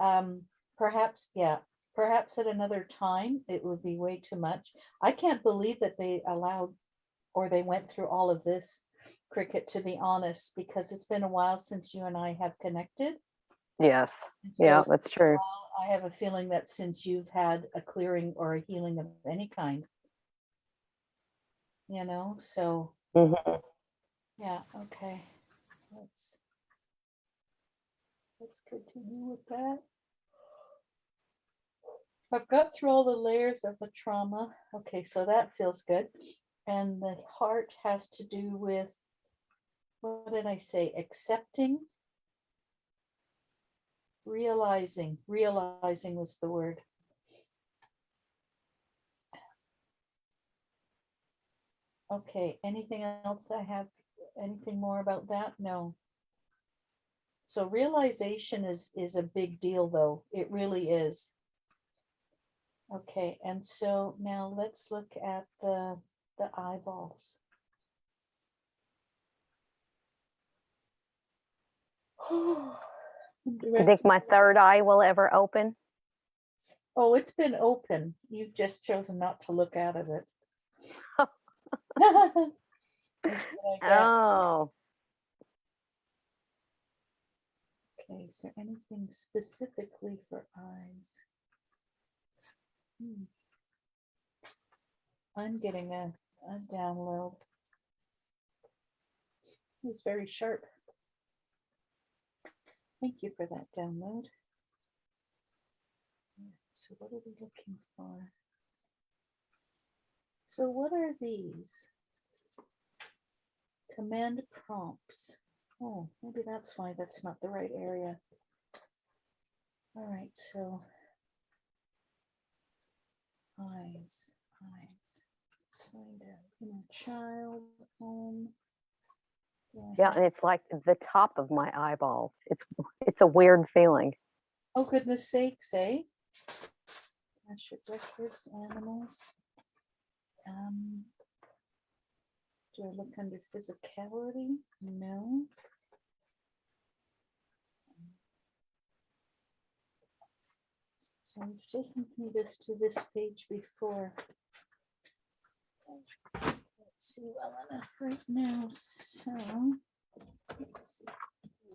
perhaps, yeah, perhaps at another time it would be way too much. I can't believe that they allowed or they went through all of this, Cricket, to be honest, because it's been a while since you and I have connected. Yes. And Yeah, so that's true. I have a feeling that since you've had a clearing or a healing of any kind, so hmm yeah, okay. Let's let's continue with that. I've got through all the layers of the trauma. Okay, so that feels good. And the heart has to do with, what did I say? Accepting, realizing. Realizing was the word. Okay, anything else I have? Anything more about that? No. So realization is a big deal though. It really is. Okay, and so now let's look at the eyeballs. I think my third eye will ever open. Oh, it's been open. You've just chosen not to look out of it. Is what I get. Oh, Okay, is there anything specifically for eyes? I'm getting a download. It's very sharp. Thank you for that download. So what are we looking for? So what are these? Command prompts. Oh, maybe that's why that's not the right area. All right, so eyes. Let's find out. Inner child, home. yeah, and it's like the top of my eyeballs. It's a weird feeling. Oh, goodness sakes, eh? Ashford records, animals. Do I look under physicality? No. So I've taken me to this page before. Let's see well enough right now. So let's see.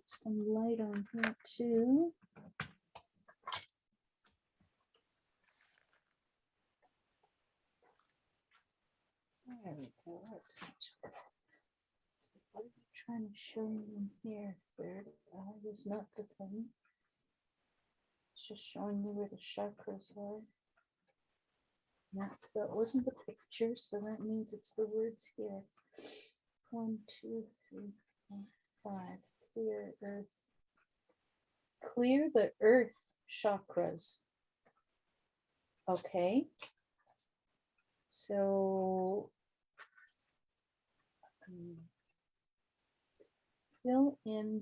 Some light on here too. There we go. That's much better. So what are you trying to show me in here? Third eye is not the thing. It's just showing you where the chakras are. So it wasn't the picture, so that means it's the words here. 1, 2, 3, 4, 5. Clear earth. Clear the earth chakras. Okay. So fill in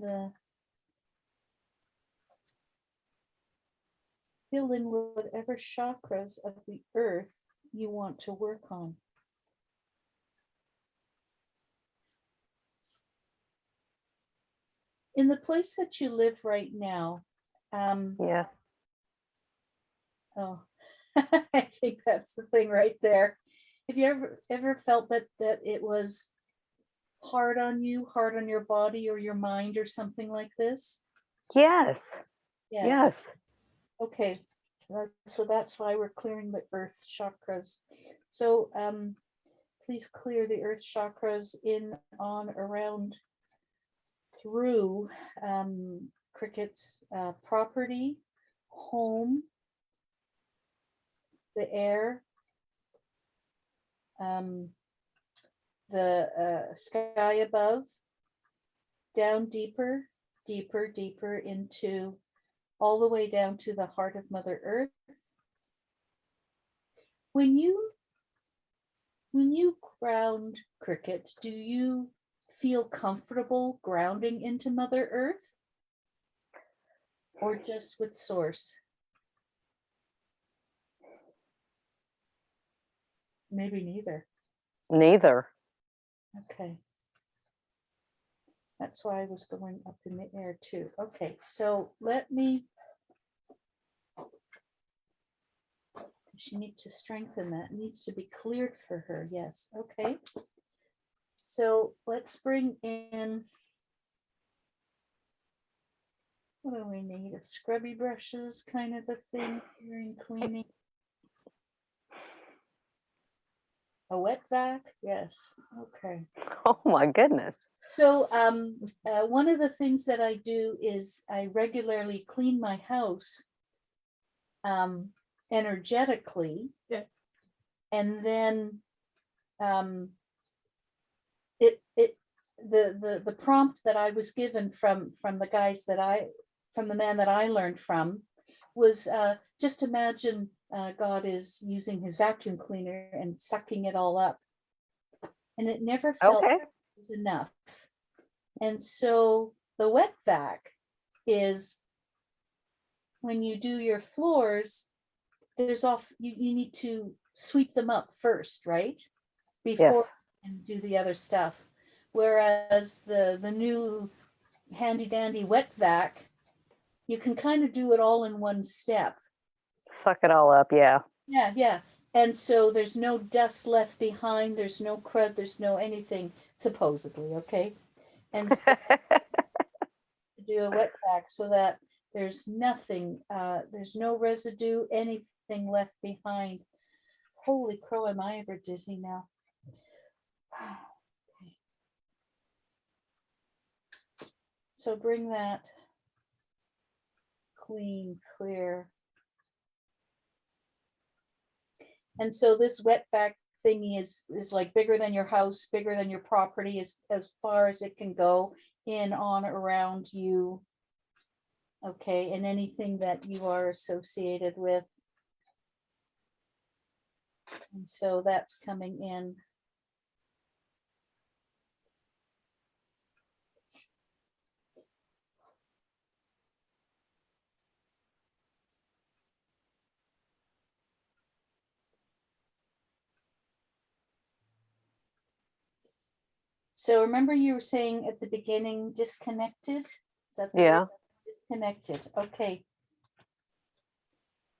whatever chakras of the earth you want to work on. In the place that you live right now, Yeah. oh, I think that's the thing right there. Have you ever felt that it was hard on you, hard on your body or your mind or something like this? Yes. Yeah. Yes. Okay. So that's why we're clearing the earth chakras. So please clear the earth chakras in, on, around, through Cricket's property, home, the air, the sky above, down deeper, deeper, deeper into, all the way down to the heart of Mother Earth. When you ground, Cricket, do you feel comfortable grounding into Mother Earth? Or just with Source? Maybe neither. Neither. Okay. That's why I was going up in the air too. Okay, so let me. She needs to strengthen that. It needs to be cleared for her. Yes. Okay. So let's bring in. What do we need? A scrubby brushes kind of a thing here in cleaning. A wet vac? Yes. Okay. Oh my goodness. So one of the things that I do is I regularly clean my house energetically. Yeah. And then the prompt that I was given from the man that I learned from was just imagine God is using his vacuum cleaner and sucking it all up. And it never felt Okay. like it was enough. And so the wet vac is when you do your floors, you need to sweep them up first, right? Before you can do the other stuff. Whereas the new handy dandy wet vac, you can kind of do it all in one step. Suck it all up. Yeah. Yeah, yeah. And so there's no dust left behind. There's no crud. There's no anything, supposedly. Okay. And so do a wet vac so that there's nothing, there's no residue, anything left behind. Holy crow, am I ever dizzy now? Okay. So bring that clean, clear. And so this wet vac thingy is like bigger than your house, bigger than your property, as far as it can go, in, on, around you. Okay, and anything that you are associated with. And so that's coming in. So remember you were saying at the beginning, disconnected? Is that the Yeah. word? Disconnected, okay.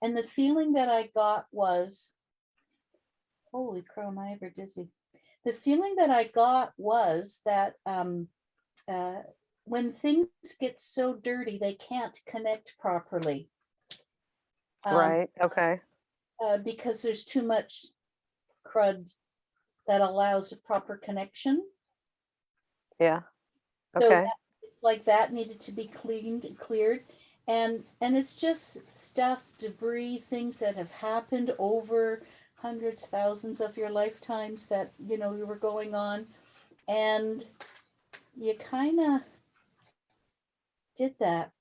And the feeling that I got was, holy crow, am I ever dizzy? The feeling that I got was that when things get so dirty, they can't connect properly. Right. Okay. Because there's too much crud that allows a proper connection. Yeah. So Okay. like that needed to be cleaned and cleared. And it's just stuff, debris, things that have happened over hundreds, thousands of your lifetimes that, you know, you were going on. And you kind of did that.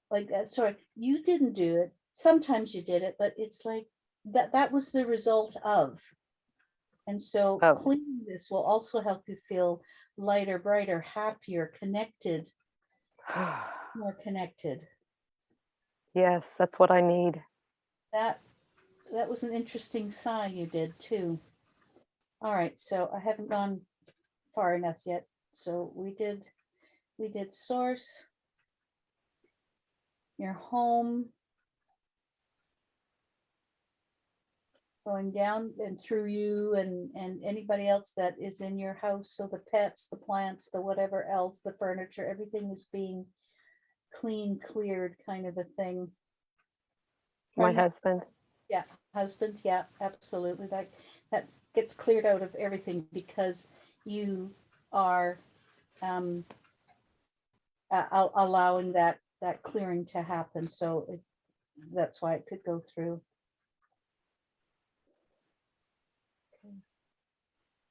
Like, sorry, you didn't do it. Sometimes you did it, but it's like that was the result of. And so Oh. cleaning this will also help you feel lighter, brighter, happier, connected, more connected. Yes, that's what I need. That was an interesting sigh you did too. All right, so I haven't gone far enough yet. So we did source, your home, going down and through you and anybody else that is in your house. So the pets, the plants, the whatever else, the furniture, everything is being clean, cleared kind of a thing. My husband. Yeah, husband, yeah, absolutely. That gets cleared out of everything because you are allowing that clearing to happen. So that's why it could go through.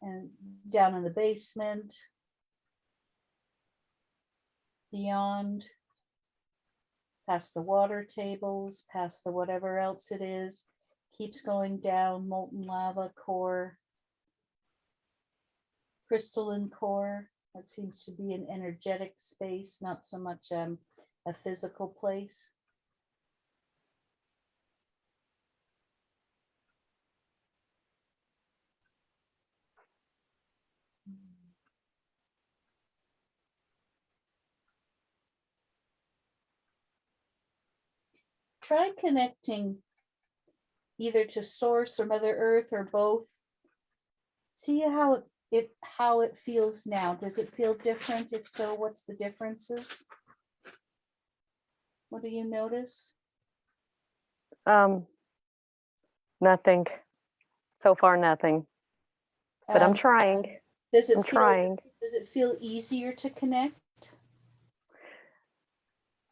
And down in the basement, beyond, past the water tables, past the whatever else it is, keeps going down, molten lava core, crystalline core. That seems to be an energetic space, not so much a physical place. Try connecting either to source or Mother Earth or both. See how it feels now. Does it feel different? If so, what's the differences? What do you notice? Nothing. So far, nothing. But I'm trying. Does it I'm feel trying. does it feel easier to connect?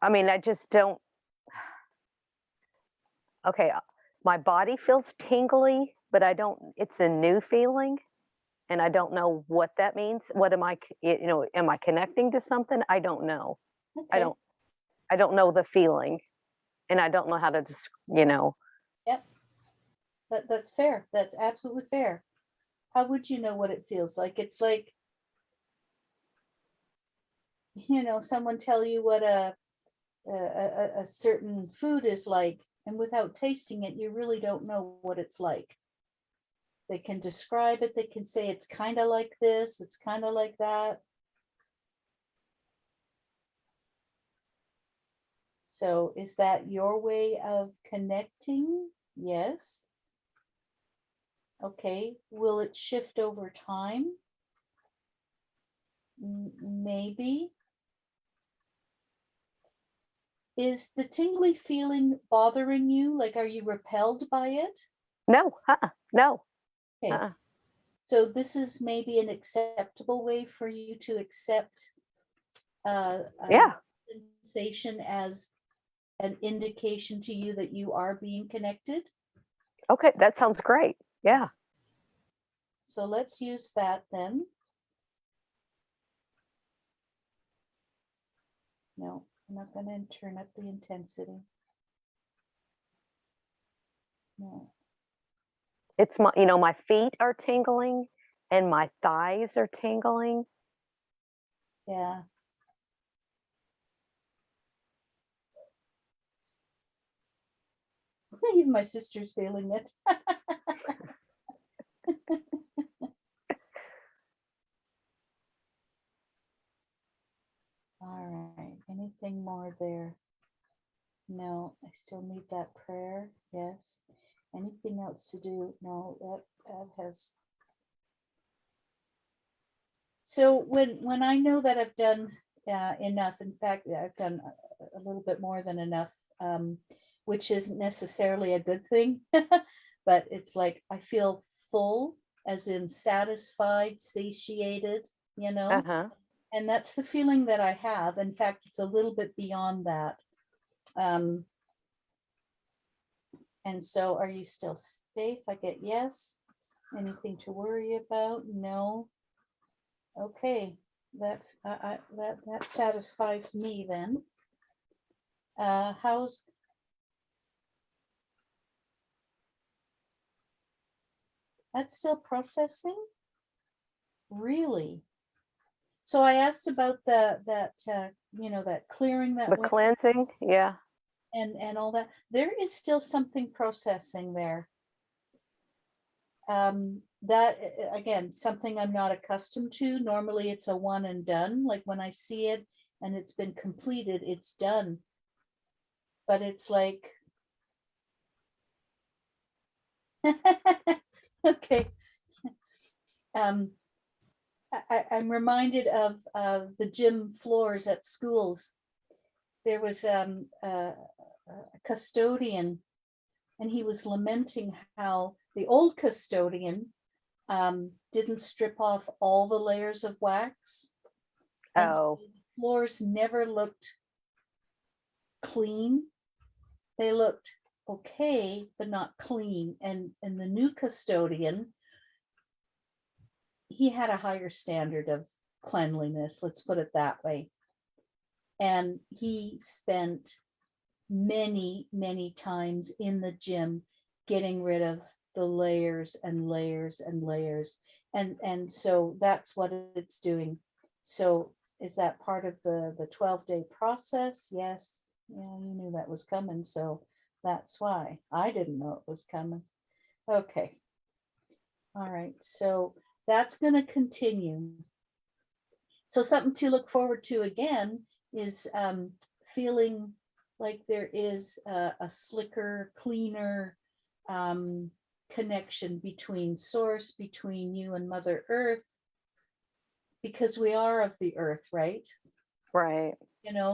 I mean, I just don't. Okay, my body feels tingly, but I don't. It's a new feeling, and I don't know what that means. What am I? You know, am I connecting to something? I don't know. I Okay. don't. I don't know the feeling, and I don't know how to just. You know. Yep. That's fair. That's absolutely fair. How would you know what it feels like? It's like, you know, someone tell you what a certain food is like, and without tasting it, you really don't know what it's like. They can describe it, they can say it's kind of like this, it's kind of like that. So is that your way of connecting? Yes. Okay. Will it shift over time? Maybe. Is the tingly feeling bothering you? Like, are you repelled by it? No. No. Okay. So this is maybe an acceptable way for you to accept Yeah. sensation as an indication to you that you are being connected. Okay, that sounds great. Yeah. So let's use that then. No, I'm not going to turn up the intensity. No. It's my, my feet are tingling and my thighs are tingling. Yeah. Even my sister's feeling it. anything more there? No, I still need that prayer. Yes. Anything else to do? No, that has. So when I know that I've done enough, in fact, I've done a little bit more than enough, which isn't necessarily a good thing, but it's like I feel full, as in satisfied, satiated, Uh-huh. and that's the feeling that I have. In fact, it's a little bit beyond that. And so, are you still safe? I get yes. Anything to worry about? No. Okay, that that satisfies me then. How's that still processing? Really? So I asked about that that clearing that The went cleansing, yeah. and all that. There is still something processing there. That again, something I'm not accustomed to. Normally it's a one and done. Like when I see it and it's been completed, it's done. But it's like, okay. I'm reminded of the gym floors at schools. There was a custodian, and he was lamenting how the old custodian didn't strip off all the layers of wax. And so Oh, the floors never looked clean. They looked okay, but not clean. And the new custodian, he had a higher standard of cleanliness, let's put it that way. And he spent many times in the gym getting rid of the layers and layers and layers. And so that's what it's doing. So is that part of the 12-day process? Yes. Yeah, you knew that was coming. So that's why I didn't know it was coming. Okay. All right. So that's going to continue. So something to look forward to again is feeling like there is a slicker, cleaner connection between source, between you and Mother Earth, because we are of the earth, right? right.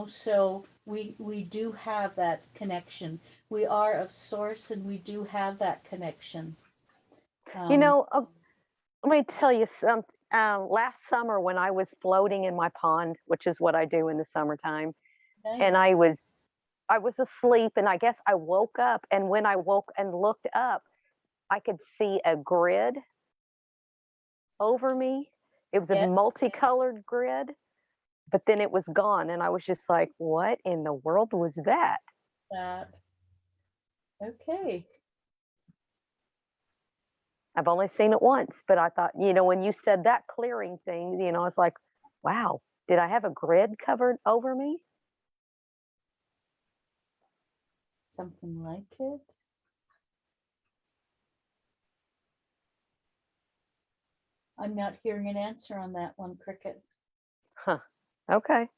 So we do have that connection. We are of source, and we do have that connection. You Um, know, let me tell you some. Last summer, when I was floating in my pond, which is what I do in the summertime, and nice. I was asleep, and I guess I woke up, and when I woke and looked up, I could see a grid over me. It was a Yes. multicolored grid, but then it was gone, and I was just like, "What in the world was that?" That. Okay. I've only seen it once, but I thought, when you said that clearing thing, I was like, "Wow, did I have a grid covered over me?" Something like it. I'm not hearing an answer on that one, Cricket. Huh. Okay.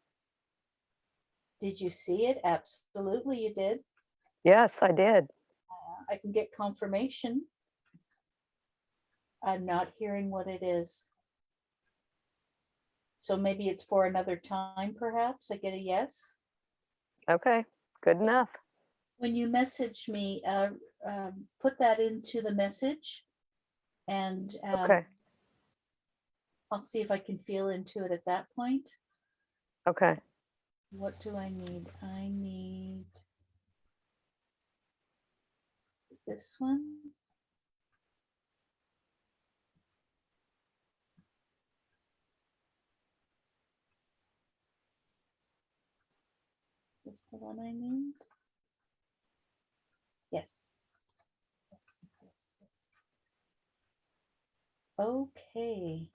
Did you see it? Absolutely, you did. Yes, I did. I can get confirmation. I'm not hearing what it is. So maybe it's for another time, perhaps. I get a yes. Okay. Good enough. When you message me, put that into the message, and Okay. I'll see if I can feel into it at that point. Okay. What do I need? I need this one. Is this the one I need? Yes. Yes, yes, yes. Okay.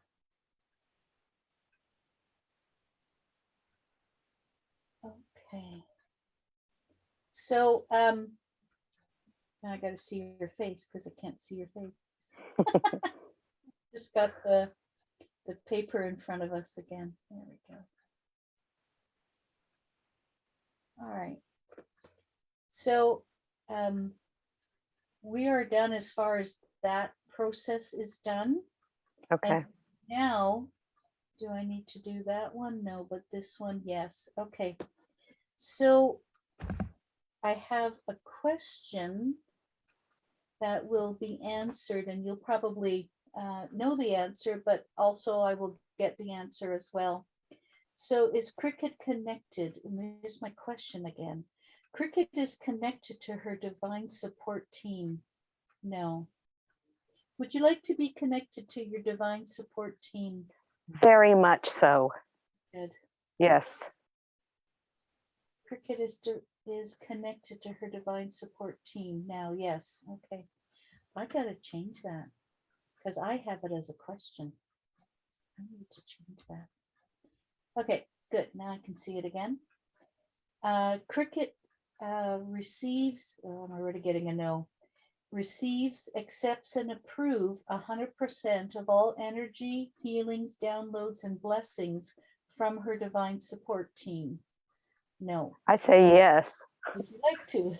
Okay. So now I got to see your face because I can't see your face. Just got the paper in front of us again. There we go. All right. So we are done as far as that process is done. Okay. And now, do I need to do that one? No, but this one, yes. Okay. So I have a question that will be answered, and you'll probably know the answer, but also I will get the answer as well. So is Cricket connected? And there's my question again. Cricket is connected to her divine support team. No. Would you like to be connected to your divine support team? Very much so. Good. Yes. Cricket is connected to her divine support team now. Yes. Okay. I gotta change that because I have it as a question. I need to change that. Okay, good. Now I can see it again. Cricket receives, oh, I'm already getting a no. Receives, accepts, and approve 100% of all energy, healings, downloads, and blessings from her divine support team. No. I say yes. Would you like to?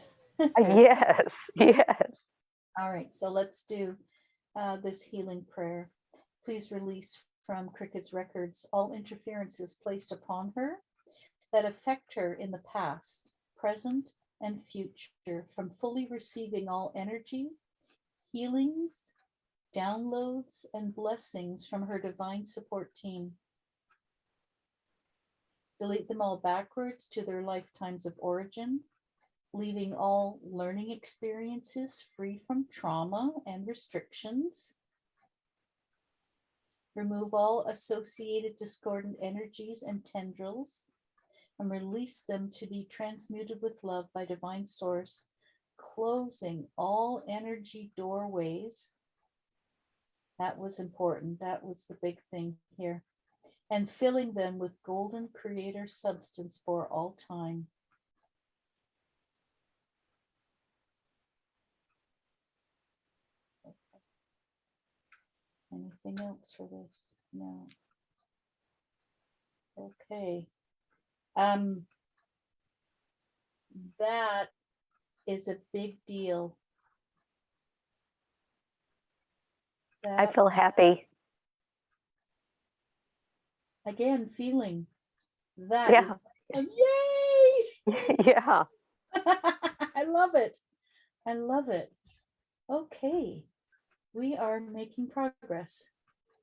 Yes. Yes. All right, so let's do this healing prayer. Please release from Cricket's records all interferences placed upon her that affect her in the past, present, and future from fully receiving all energy, healings, downloads, and blessings from her divine support team. Delete them all backwards to their lifetimes of origin, leaving all learning experiences free from trauma and restrictions. Remove all associated discordant energies and tendrils and release them to be transmuted with love by divine source, closing all energy doorways. That was important. That was the big thing here. And filling them with golden creator substance for all time. Anything else for this? No. Okay. That is a big deal. I feel happy. Again, feeling that Yeah. is, yay! Yeah. I love it. I love it. Okay. We are making progress.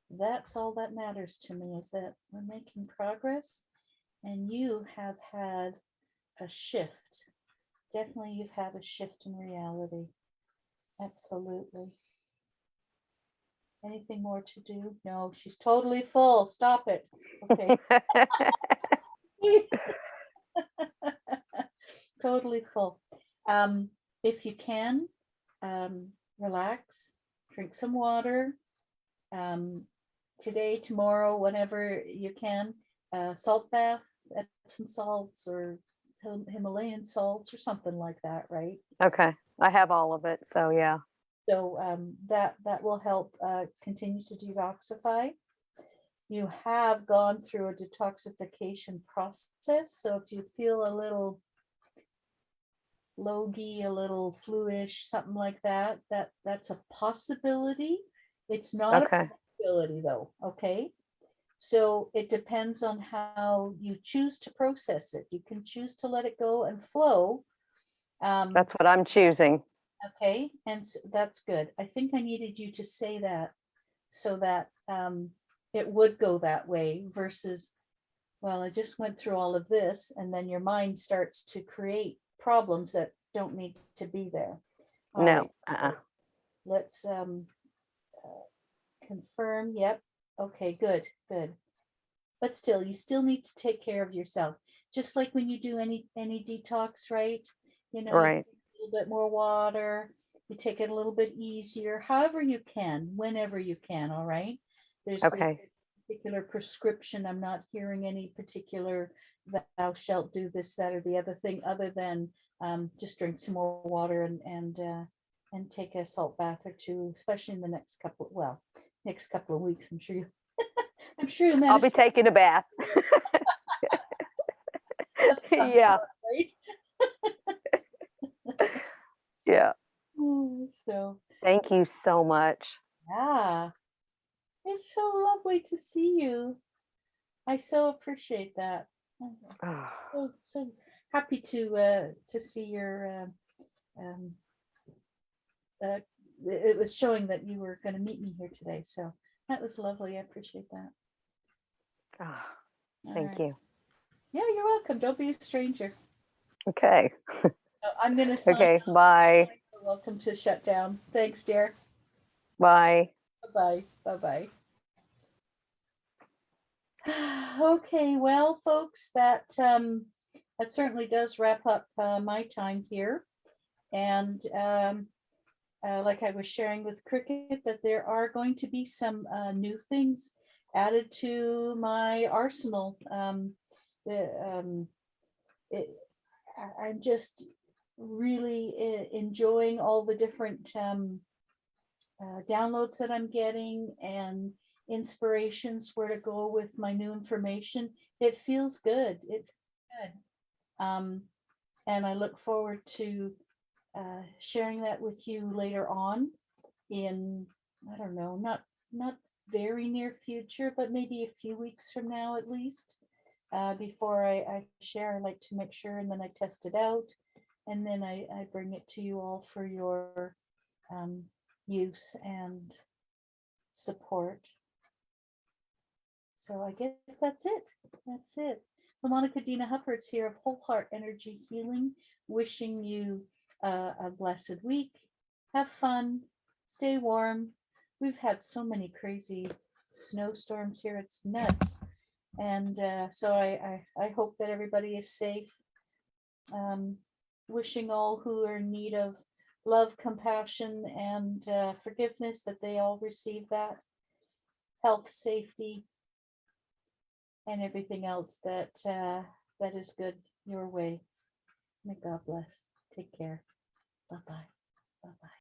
That's all that matters to me, is that we're making progress and you have had a shift. Definitely you've had a shift in reality. Absolutely. Anything more to do? No, she's totally full. Stop it. Okay. Totally full. If you can, relax, drink some water. Today, tomorrow, whenever you can, salt bath, Epsom salts or Himalayan salts or something like that, right? Okay. I have all of it. So yeah. So that will help continue to detoxify. You have gone through a detoxification process. So if you feel a little logy, a little fluish, something like that, that's a possibility. It's not Okay. a possibility though, okay? So it depends on how you choose to process it. You can choose to let it go and flow. That's what I'm choosing. Okay, and that's good. I think I needed you to say that so that it would go that way versus, well, I just went through all of this, and then your mind starts to create problems that don't need to be there. All No. right, let's confirm. Yep. Okay, good, good. But still, you still need to take care of yourself. Just like when you do any detox, right? You know, Right. a little bit more water, you take it a little bit easier, however you can, whenever you can, all right? There's Okay. particular prescription. I'm not hearing any particular thou shalt do this, that, or the other thing, other than just drink some more water and take a salt bath or two, especially in the next couple of weeks. I'm sure you I'm sure you I'll managed be taking a bath. to have some Yeah. sun, right? Yeah. So, Thank you so much. yeah, it's so lovely to see you. I so appreciate that. I'm so happy to see your uh, it was showing that you were going to meet me here today. So that was lovely. I appreciate that. Ah, All thank right. you. Yeah, you're welcome. Don't be a stranger. Okay. I'm going to sign Okay. off. Bye. You're welcome to shut down. Thanks, dear. Bye. Bye-bye. Bye-bye. Okay, well, folks, that certainly does wrap up my time here. And like I was sharing with Cricket, that there are going to be some new things added to my arsenal. The, it, I'm just really enjoying all the different downloads that I'm getting and inspirations where to go with my new information. It feels good. It's good. And I look forward to sharing that with you later on in, I don't know, not very near future, but maybe a few weeks from now at least. Before I share, I like to make sure, and then I test it out, and then I bring it to you all for your use and support. So I guess that's it. That's it. Well, Monika, Dena Huppertz here of Whole Heart Energy Healing, wishing you a blessed week. Have fun. Stay warm. We've had so many crazy snowstorms here. It's nuts. And so I hope that everybody is safe. Wishing all who are in need of love, compassion, and forgiveness, that they all receive that. Health, safety, and everything else that is good your way. May God bless. Take care. Bye bye. Bye bye.